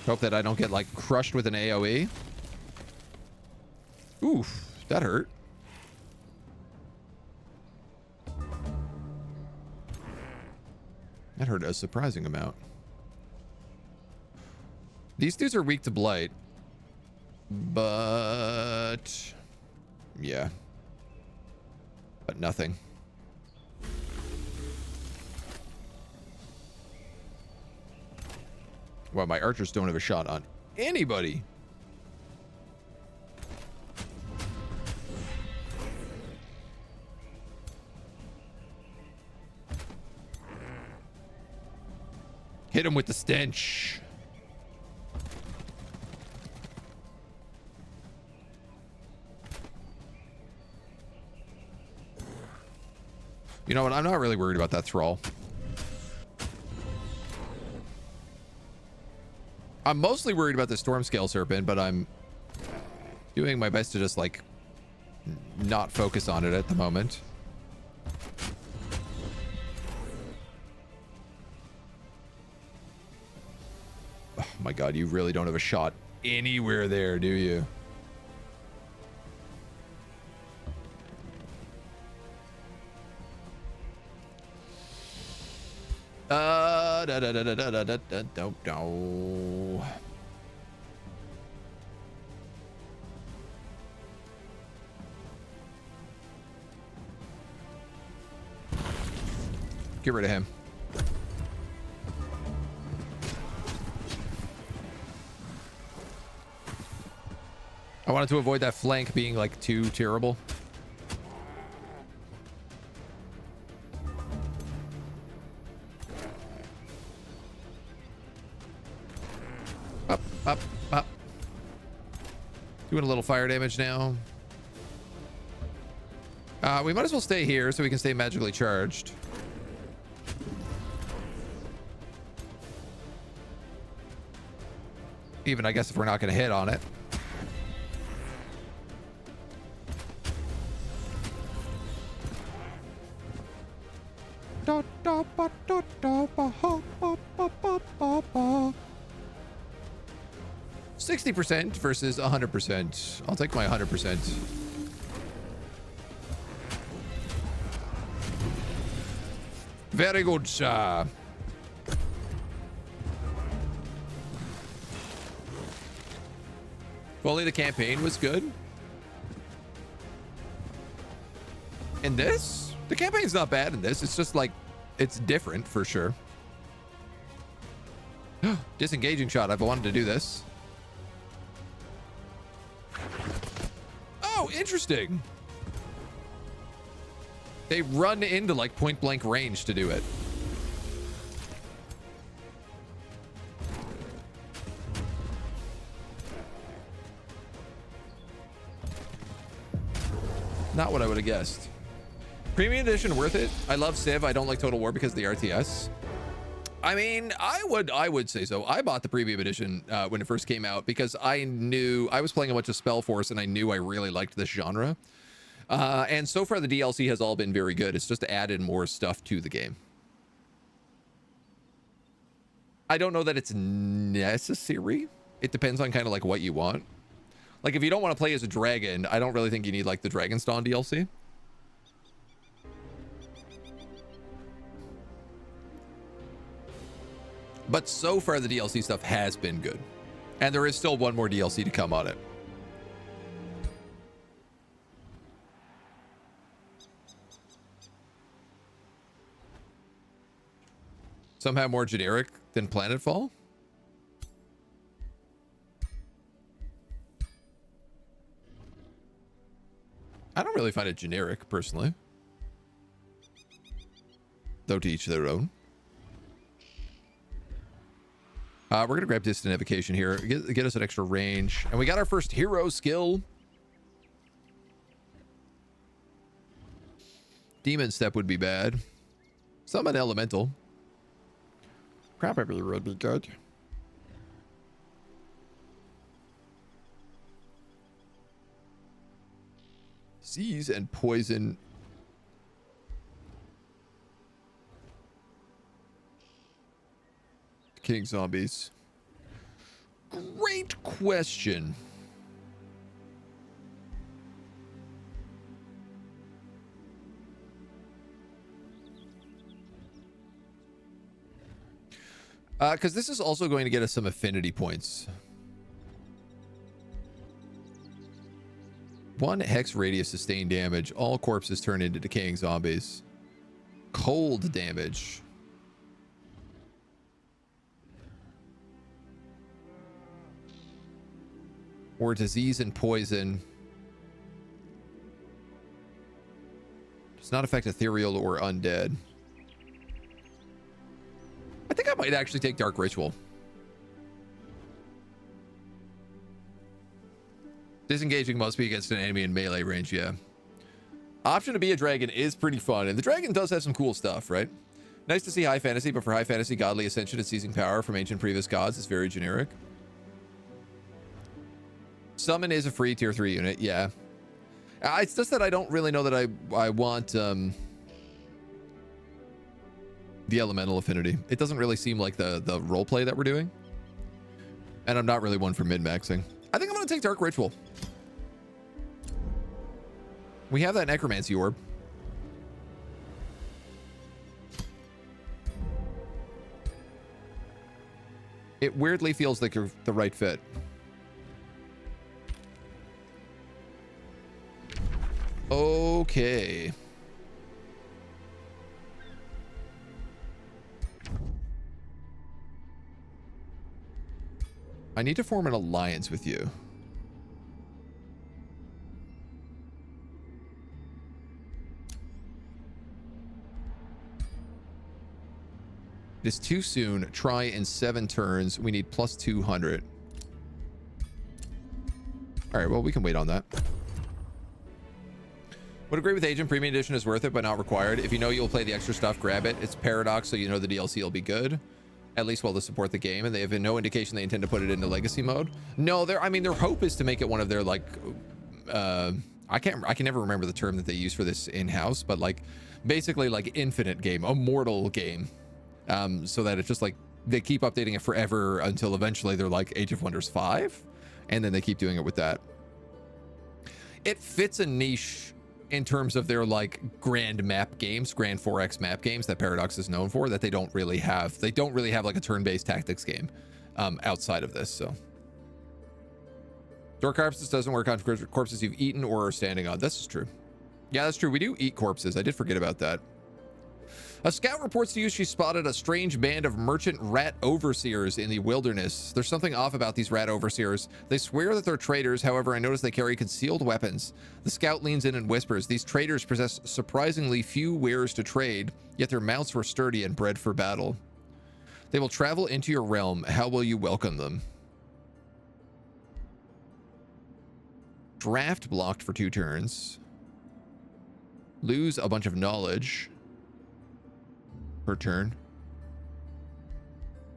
Hope that I don't get like crushed with an AoE. Oof, that hurt. That hurt a surprising amount. These dudes are weak to blight. But yeah. But nothing. Well, my archers don't have a shot on anybody. Hit him with the stench. You know what? I'm not really worried about that thrall. I'm mostly worried about the storm scale serpent, but I'm doing my best to just like not focus on it at the moment. Oh my god, you really don't have a shot anywhere there, do you? Don't know. Get rid of him. I wanted to avoid that flank being like too terrible. Up. Doing a little fire damage now. We might as well stay here so we can stay magically charged. Even, I guess, if we're not going to hit on it. Da, da, ba, da, da, ba, ha, ba, ba, ba, ba, ba. 60% versus 100%. I'll take my 100%. Very good, sir. If only the campaign was good. In this? The campaign's not bad in this. It's just like, it's different for sure. Disengaging shot. I've wanted to do this. Oh, interesting. They run into like point blank range to do it. Not what I would have guessed. Premium edition worth it. I love Civ. I don't like Total War because of the RTS. I mean, I would say so. I bought the premium edition when it first came out because I knew I was playing a bunch of Spellforce and I knew I really liked this genre. And so far the DLC has all been very good. It's just added more stuff to the game. I don't know that it's necessary. It depends on kind of like what you want. Like if you don't want to play as a dragon, I don't really think you need like the Dragonstone DLC. But so far, the DLC stuff has been good. And there is still one more DLC to come on it. Somehow more generic than Planetfall? I don't really find it generic, personally. Though to each their own. We're going to grab distant evocation here. Get us an extra range. And we got our first hero skill. Demon step would be bad. Summon elemental. Probably would be good. Seize and poison. King zombies. Great question. Because this is also going to get us some affinity points. 1 hex radius sustained damage. All corpses turn into decaying zombies. Cold damage. Or disease and poison. Does not affect ethereal or undead. I think I might actually take Dark Ritual. Disengaging must be against an enemy in melee range, yeah. Option to be a dragon is pretty fun, and the dragon does have some cool stuff, right? Nice to see high fantasy, but for high fantasy, godly ascension and seizing power from ancient previous gods is very generic. Summon is a free tier 3 unit, yeah. It's just that I don't really know that I want the elemental affinity. It doesn't really seem like the roleplay that we're doing. And I'm not really one for min-maxing. I think I'm going to take Dark Ritual. We have that Necromancy Orb. It weirdly feels like the right fit. Okay. I need to form an alliance with you. It is too soon. Try in 7 turns. We need plus 200. All right, well, we can wait on that. Would agree with Agent. Premium Edition is worth it, but not required. If you know you'll play the extra stuff, grab it. It's Paradox, so you know the DLC will be good. At least while they support the game, and they have no indication they intend to put it into legacy mode. No, I mean, their hope is to make it one of their, like, I can never remember the term that they use for this in-house, but like basically like infinite game, immortal game. So that it's just like they keep updating it forever until eventually they're like Age of Wonders 5, and then they keep doing it with that. It fits a niche in terms of their like grand map games, grand 4X map games that Paradox is known for, that they don't really have. They don't really have like a turn-based tactics game outside of this. So Door Corpses doesn't work on corpses you've eaten or are standing on. This is true. Yeah, that's true. We do eat corpses. I did forget about that. A scout reports to you she spotted a strange band of merchant rat overseers in the wilderness. There's something off about these rat overseers. They swear that they're traders. However, I notice they carry concealed weapons. The scout leans in and whispers, these traders possess surprisingly few wares to trade, yet their mounts were sturdy and bred for battle. They will travel into your realm. How will you welcome them? Draft blocked for 2 turns. Lose a bunch of knowledge per turn.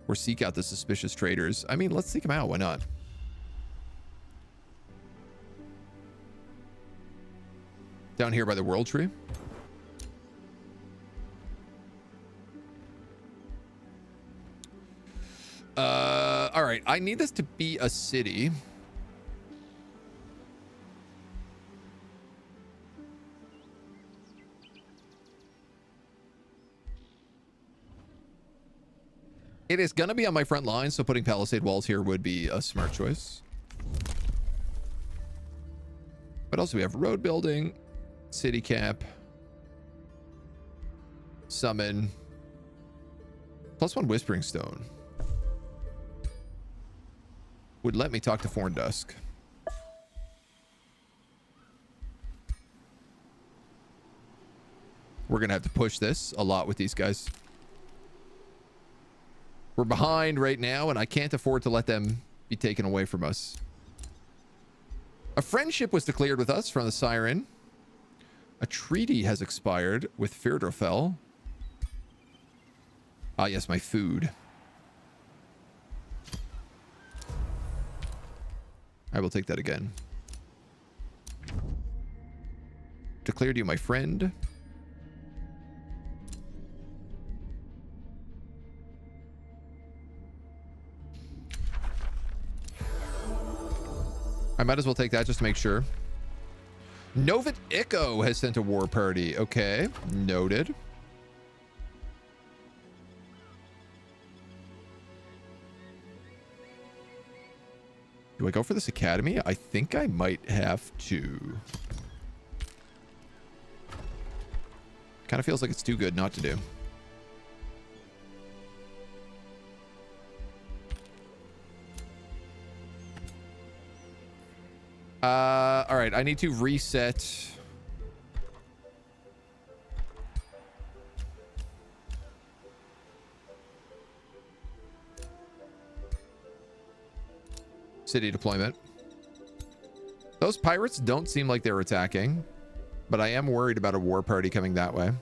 Or seek out the suspicious traders. I mean, let's seek them out. Why not? Down here by the World Tree. All right. I need this to be a city. It is going to be on my front line, so putting palisade walls here would be a smart choice. But also we have road building, city cap, summon, +1 whispering stone. Would let me talk to Thorndusk. We're going to have to push this a lot with these guys. We're behind right now, and I can't afford to let them be taken away from us. A friendship was declared with us from the Siren. A treaty has expired with Firdrafel. Ah, yes, my food. I will take that again. Declared you my friend. I might as well take that just to make sure. Novit Echo has sent a war party. Okay, noted. Do I go for this academy? I think I might have to. Kind of feels like it's too good not to do. All right, I need to reset. City deployment. Those pirates don't seem like they're attacking, but I am worried about a war party coming that way.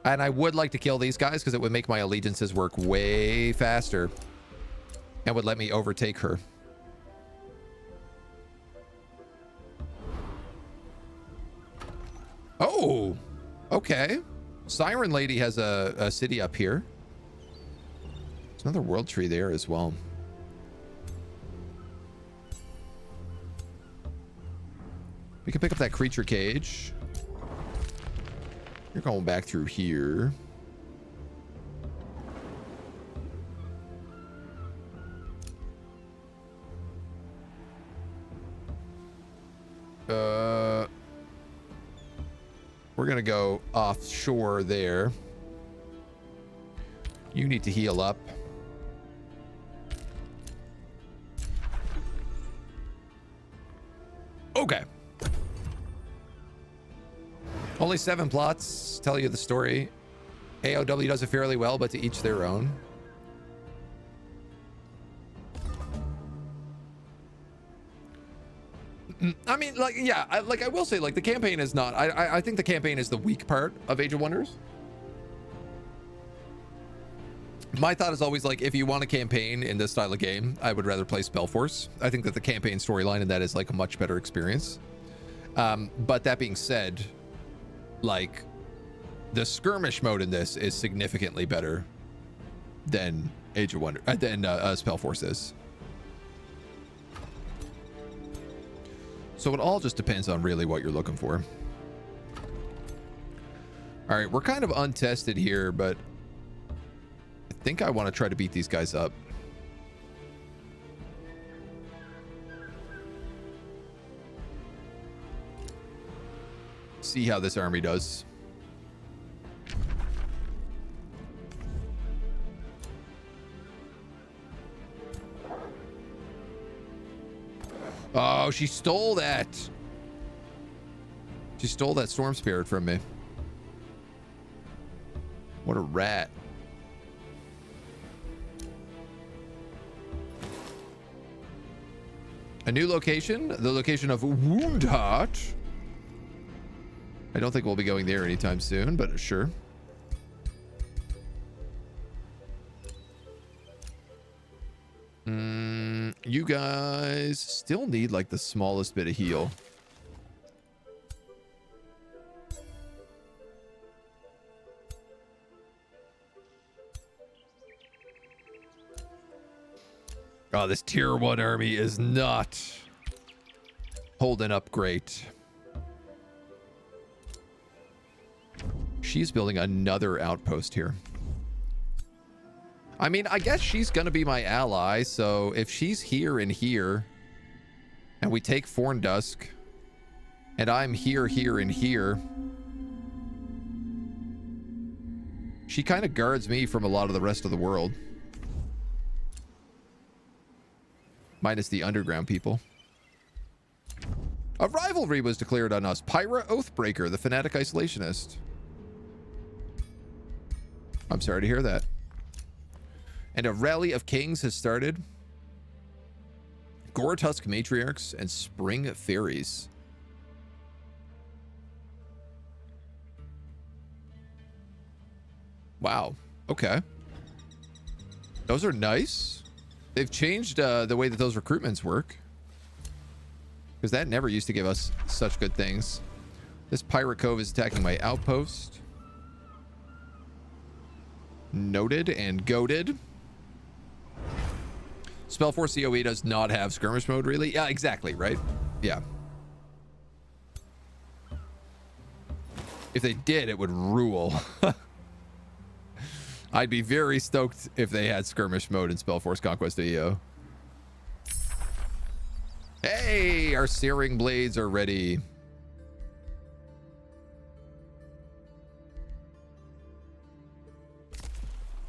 And I would like to kill these guys because it would make my allegiances work way faster and would let me overtake her. Oh, okay. Siren Lady has a city up here. There's another world tree there as well. We can pick up that creature cage. You're going back through here. We're gonna go offshore there. You need to heal up. Okay. Only 7 plots tell you the story. AOW does it fairly well, but to each their own. I mean, like, yeah, I will say, like, the campaign is not... I think the campaign is the weak part of Age of Wonders. My thought is always, like, if you want a campaign in this style of game, I would rather play Spellforce. I think that the campaign storyline in that is, like, a much better experience. But that being said, like, the skirmish mode in this is significantly better than Age of Wonder... than Spellforce is. So it all just depends on really what you're looking for. All right, we're kind of untested here, but I think I want to try to beat these guys up. See how this army does. Oh, she stole that. She stole that storm spirit from me. What a rat. A new location, the location of Woundheart. I don't think we'll be going there anytime soon, but sure. You guys still need like the smallest bit of heal. Oh, this tier 1 army is not holding up great. She's building another outpost here. I mean, I guess she's going to be my ally, so if she's here and here, and we take Forndusk, and I'm here, here, and here, she kind of guards me from a lot of the rest of the world. Minus the underground people. A rivalry was declared on us. Pyra Oathbreaker, the fanatic isolationist. I'm sorry to hear that. And a rally of kings has started. Gore-Tusk matriarchs and spring fairies. Wow. Okay. Those are nice. They've changed the way that those recruitments work. Because that never used to give us such good things. This pirate cove is attacking my outpost. Noted and goaded. Spellforce COE does not have skirmish mode, really? Yeah, exactly, right? Yeah. If they did, it would rule. I'd be very stoked if they had skirmish mode in Spellforce Conquest AEO. Hey, our searing blades are ready.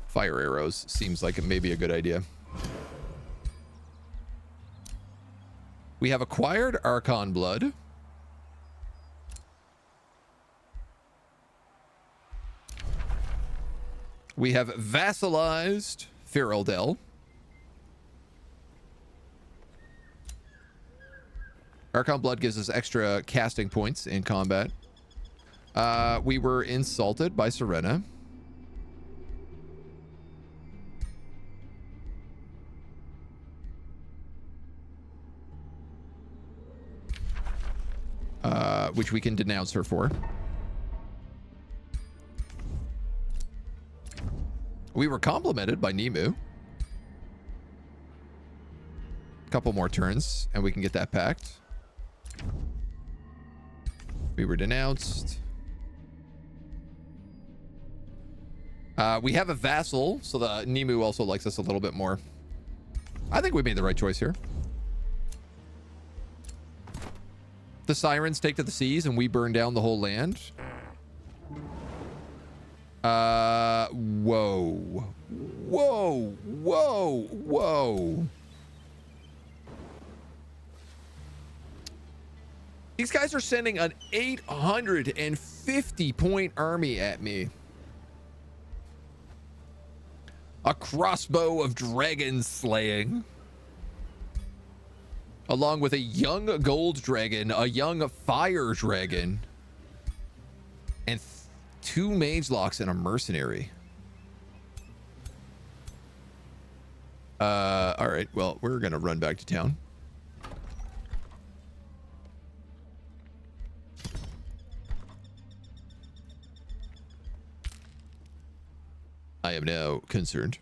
Fire arrows seems like it may be a good idea. We have acquired Archon blood. We have vassalized Feraldel. Archon blood gives us extra casting points in combat. We were insulted by Serena. Which we can denounce her for. We were complimented by Nemu. Couple more turns and we can get that packed. We were denounced. We have a vassal, so the Nemu also likes us a little bit more. I think we made the right choice here. The sirens take to the seas and we burn down the whole land. Whoa. Whoa. Whoa. Whoa. These guys are sending an 850 point army at me. A crossbow of dragon slaying. Along with a young gold dragon, a young fire dragon, and 2 mage locks and a mercenary. All right, well, we're gonna run back to town. I am now concerned.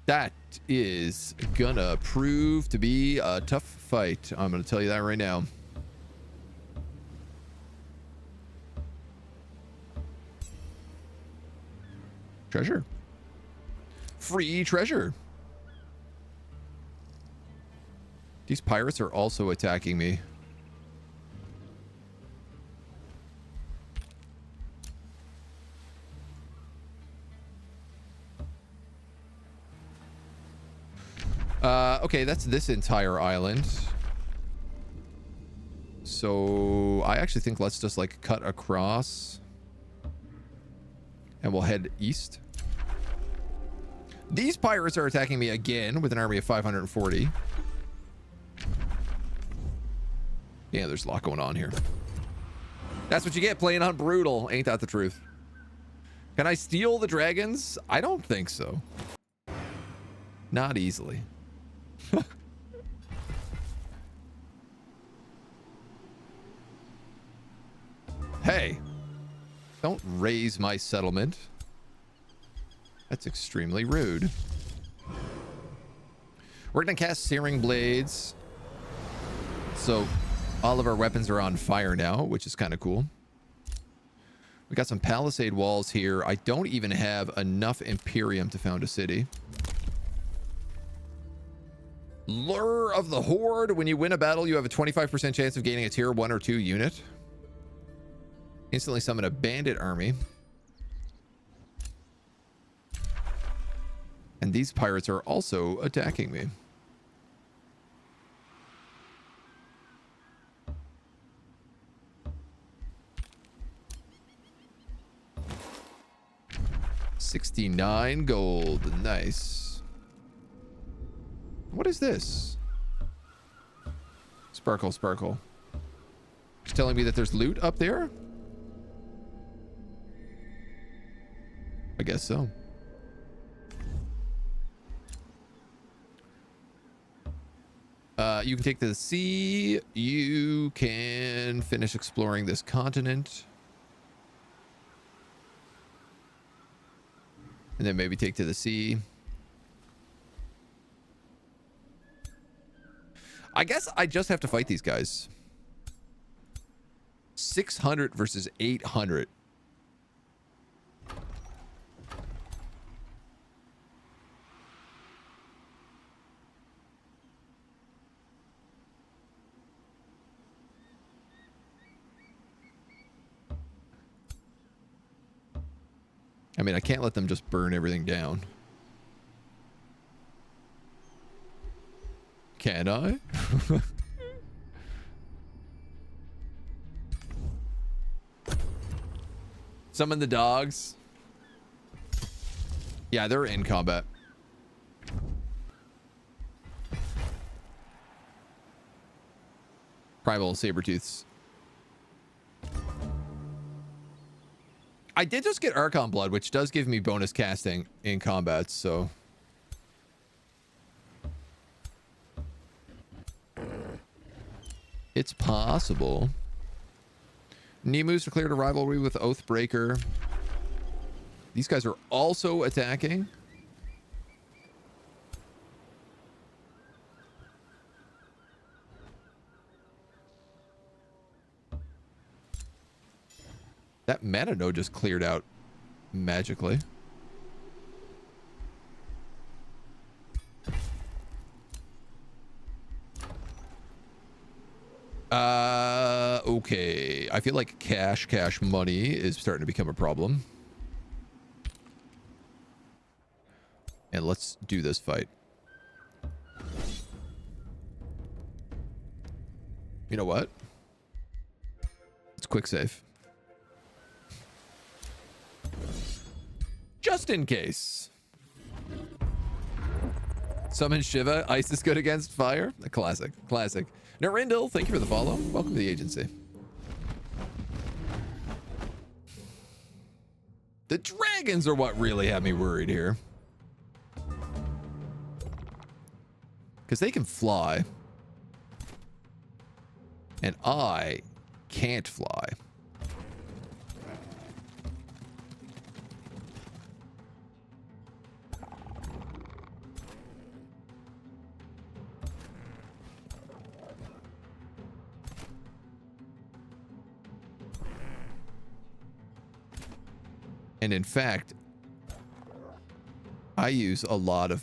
That is gonna prove to be a tough fight. I'm gonna tell you that right now. Treasure. Free treasure. These pirates are also attacking me. Okay, that's this entire island. So I actually think let's just like cut across and we'll head east. These pirates are attacking me again with an army of 540. Yeah, there's a lot going on here. That's what you get playing on brutal. Ain't that the truth? Can I steal the dragons? I don't think so. Not easily. Hey, don't raise my settlement. That's extremely rude. We're gonna cast Searing Blades. So all of our weapons are on fire now, which is kind of cool. We got some palisade walls here. I don't even have enough Imperium to found a city. Lure of the Horde. When you win a battle, you have a 25% chance of gaining a tier 1 or 2 unit. Instantly summon a bandit army. And these pirates are also attacking me. 69 gold. Nice. What is this? Sparkle, sparkle. It's telling me that there's loot up there? I guess so. You can take the sea. You can finish exploring this continent. And then maybe take to the sea. I guess I just have to fight these guys. 600 versus 800. I mean, I can't let them just burn everything down. Can I? Summon the dogs. Yeah, they're in combat. Primal Sabertooths. I did just get Archon Blood, which does give me bonus casting in combat, so... it's possible. Nemus declared a rivalry with Oathbreaker. These guys are also attacking. That mana node just cleared out magically. Okay. I feel like cash money is starting to become a problem. And let's do this fight. You know what? It's quick save. Just in case. Summon Shiva. Ice is good against fire. A classic. Classic. Narindle, thank you for the follow. Welcome to the agency. The dragons are what really had me worried here. Because they can fly. And I can't fly. And in fact, I use a lot of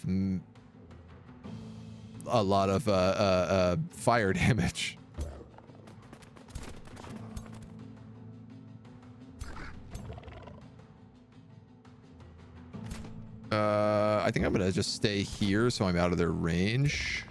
fire damage. I think I'm gonna just stay here so I'm out of their range.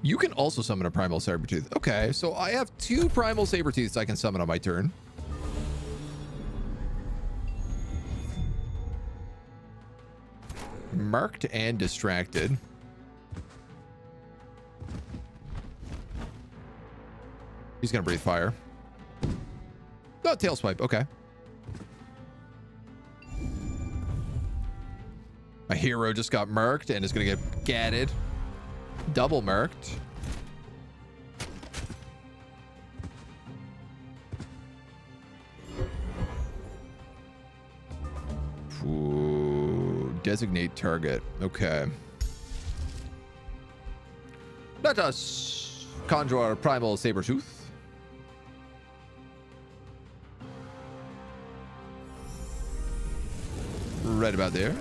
You can also summon a Primal Sabertooth. Okay, so I have 2 Primal Sabertooths I can summon on my turn. Marked and distracted. He's gonna breathe fire. Oh, tail swipe. Okay. My hero just got marked and is gonna get gatted. Double marked. Ooh, designate target. Okay. Let us conjure our Primal Sabertooth. Right about there.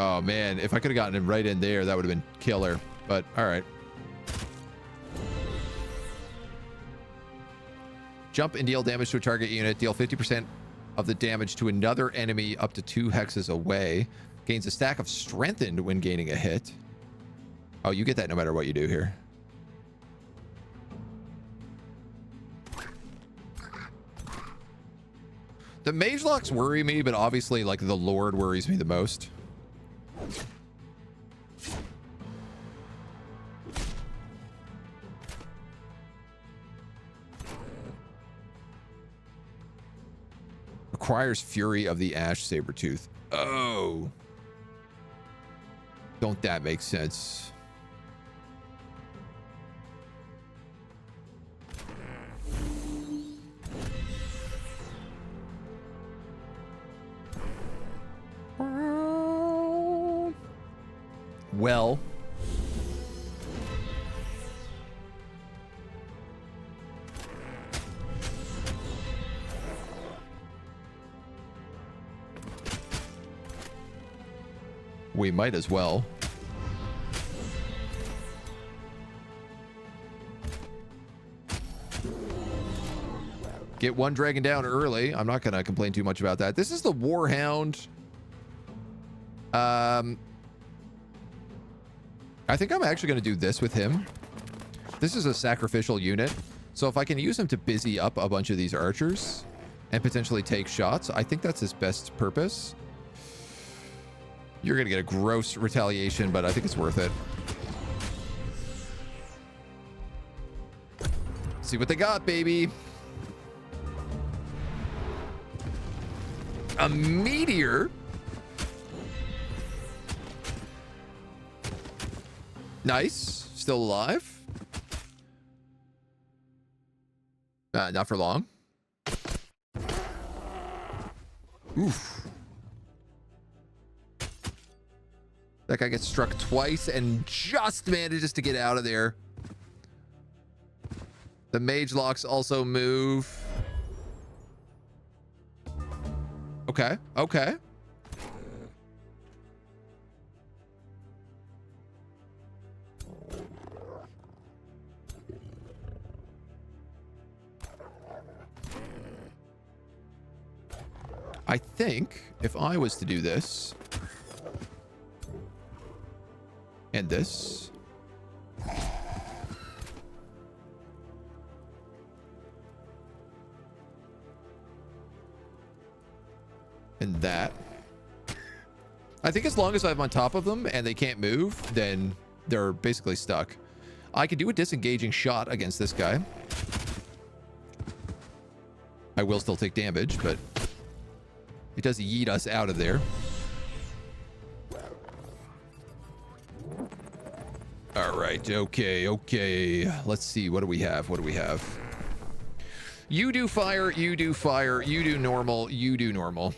Oh, man. If I could have gotten him right in there, that would have been killer. But, all right. Jump and deal damage to a target unit. Deal 50% of the damage to another enemy up to 2 hexes away. Gains a stack of strengthened when gaining a hit. Oh, you get that no matter what you do here. The mage locks worry me, but obviously, like, the Lord worries me the most. Requires Fury of the Ash Sabertooth. Oh. Don't that make sense? Well. We might as well. Get one dragon down early. I'm not going to complain too much about that. This is the Warhound. I think I'm actually going to do this with him. This is a sacrificial unit. So if I can use him to busy up a bunch of these archers and potentially take shots, I think that's his best purpose. You're going to get a gross retaliation, but I think it's worth it. See what they got, baby. A meteor. Nice. Still alive. Not for long. Oof. That guy gets struck twice and just manages to get out of there. The mage locks also move. Okay. Okay. I think if I was to do this and this, and that, I think as long as I'm on top of them and they can't move, then they're basically stuck. I could do a disengaging shot against this guy. I will still take damage, but it does yeet us out of there. All right. Okay. Okay. Let's see. What do we have? What do we have? You do fire. You do fire. You do normal. You do normal.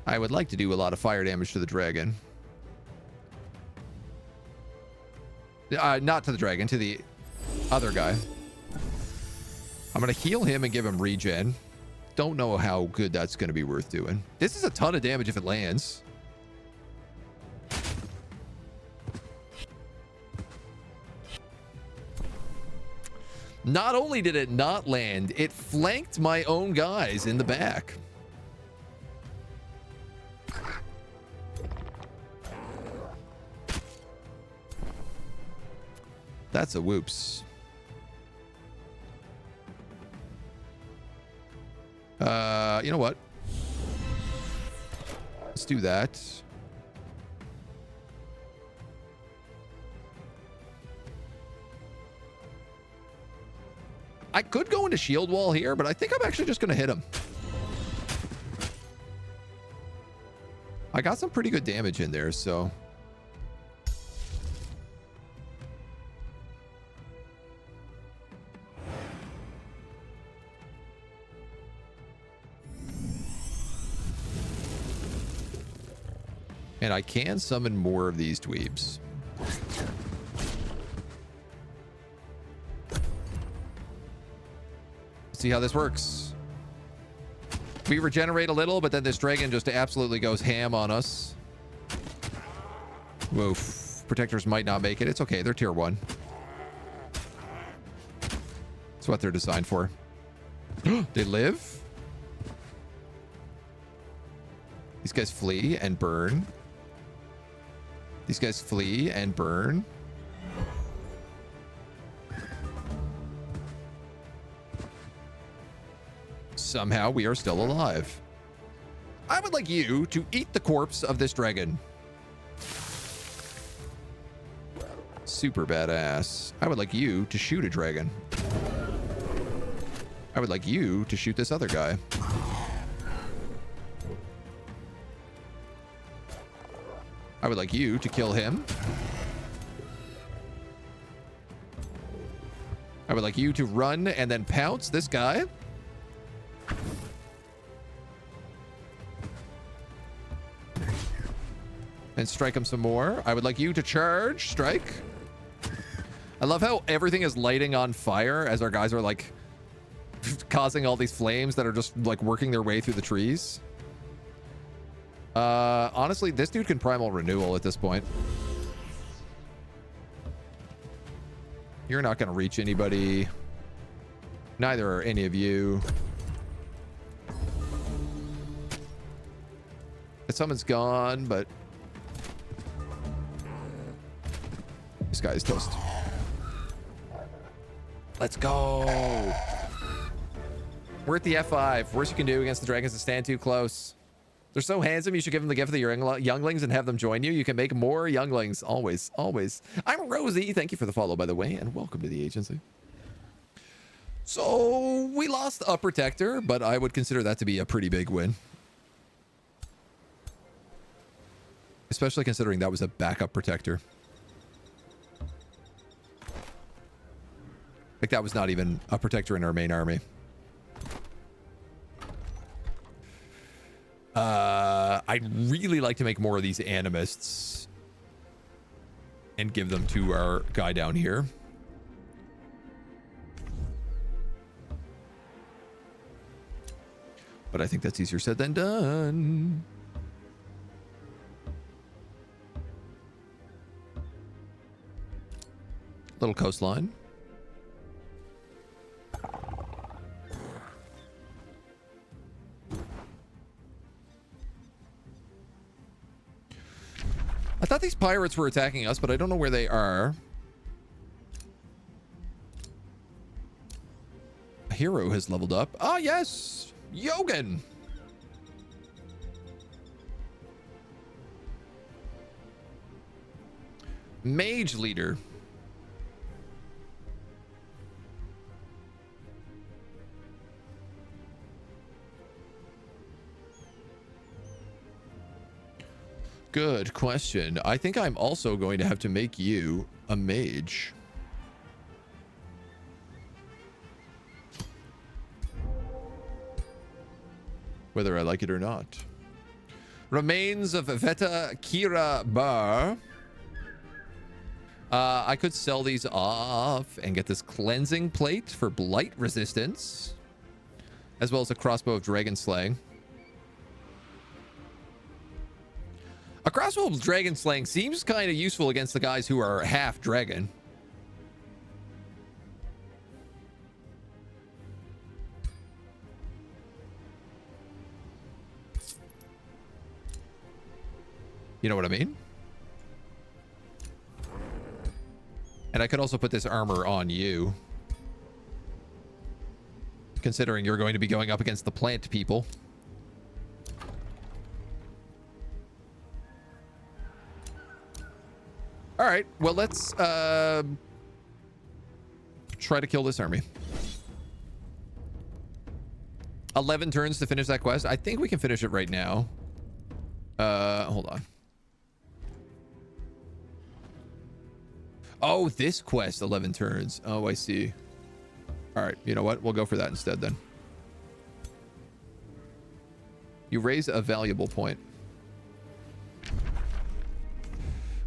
I would like to do a lot of fire damage to the dragon. Not to the dragon, to the other guy. I'm going to heal him and give him regen. Don't know how good that's going to be worth doing. This is a ton of damage if it lands. Not only did it not land, it flanked my own guys in the back. That's a whoops. You know what? Let's do that. I could go into shield wall here, but I think I'm actually just going to hit him. I got some pretty good damage in there, so... And I can summon more of these dweebs. See how this works. We regenerate a little, but then this dragon just absolutely goes ham on us. Woof. Protectors might not make it. It's okay. They're tier 1. That's what they're designed for. They live? These guys flee and burn. These guys flee and burn. Somehow we are still alive. I would like you to eat the corpse of this dragon. Super badass. I would like you to shoot a dragon. I would like you to shoot this other guy. I would like you to kill him. I would like you to run and then pounce this guy. And strike him some more. I would like you to charge, strike. I love how everything is lighting on fire as our guys are like causing all these flames that are just like working their way through the trees. Honestly, this dude can primal renewal at this point. You're not going to reach anybody. Neither are any of you. Someone's gone, but this guy is toast. Let's go. We're at the F5. Worst you can do against the dragons is stand too close. They're so handsome, you should give them the gift of the younglings and have them join you. You can make more younglings. Always, always. I'm Rosie. Thank you for the follow, by the way, and welcome to the agency. So, we lost a protector, but I would consider that to be a pretty big win. Especially considering that was a backup protector. Like, that was not even a protector in our main army. I'd really like to make more of these animists and give them to our guy down here. But I think that's easier said than done. Little coastline. I thought these pirates were attacking us, but I don't know where they are. A hero has leveled up. Ah, yes! Yogan! Mage leader. Good question. I think I'm also going to have to make you a mage. Whether I like it or not. Remains of Veta Kira Bar. I could sell these off and get this cleansing plate for blight resistance, as well as a crossbow of dragon slaying. A crossbow of dragon slaying seems kind of useful against the guys who are half dragon. You know what I mean? And I could also put this armor on you, considering you're going to be going up against the plant people. All right, well, let's try to kill this army. 11 turns to finish that quest. I think we can finish it right now. Hold on. Oh, this quest, 11 turns. Oh, I see. All right, you know what? We'll go for that instead then. You raise a valuable point.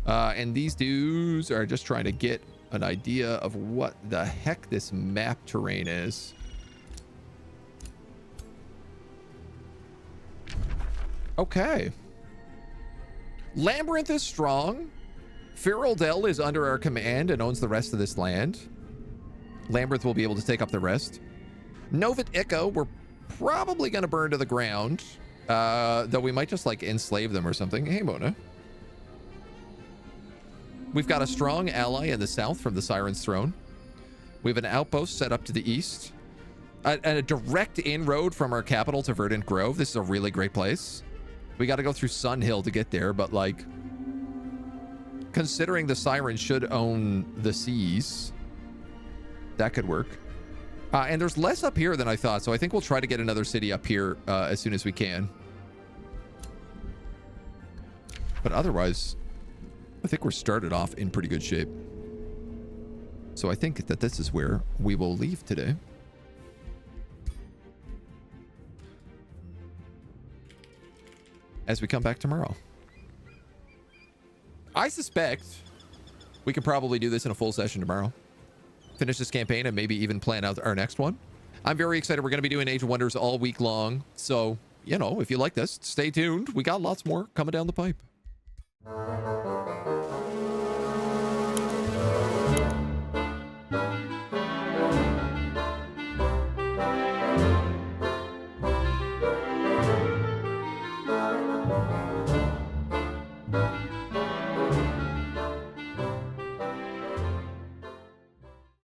And these dudes are just trying to get an idea of what the heck this map terrain is. Okay. Labyrinth is strong. Feraldel is under our command and owns the rest of this land. Labyrinth will be able to take up the rest. Novit Echo, we're probably going to burn to the ground. Though we might just like enslave them or something. Hey, Mona. We've got a strong ally in the south from the Siren's Throne. We have an outpost set up to the east. A direct inroad from our capital to Verdant Grove. This is a really great place. We got to go through Sun Hill to get there, but like, considering the Siren should own the seas, that could work. And there's less up here than I thought, so I think we'll try to get another city up here as soon as we can. But otherwise, I think we're started off in pretty good shape. So I think that this is where we will leave today. As we come back tomorrow. I suspect we could probably do this in a full session tomorrow. Finish this campaign and maybe even plan out our next one. I'm very excited. We're going to be doing Age of Wonders all week long. So, you know, if you like this, stay tuned. We got lots more coming down the pipe.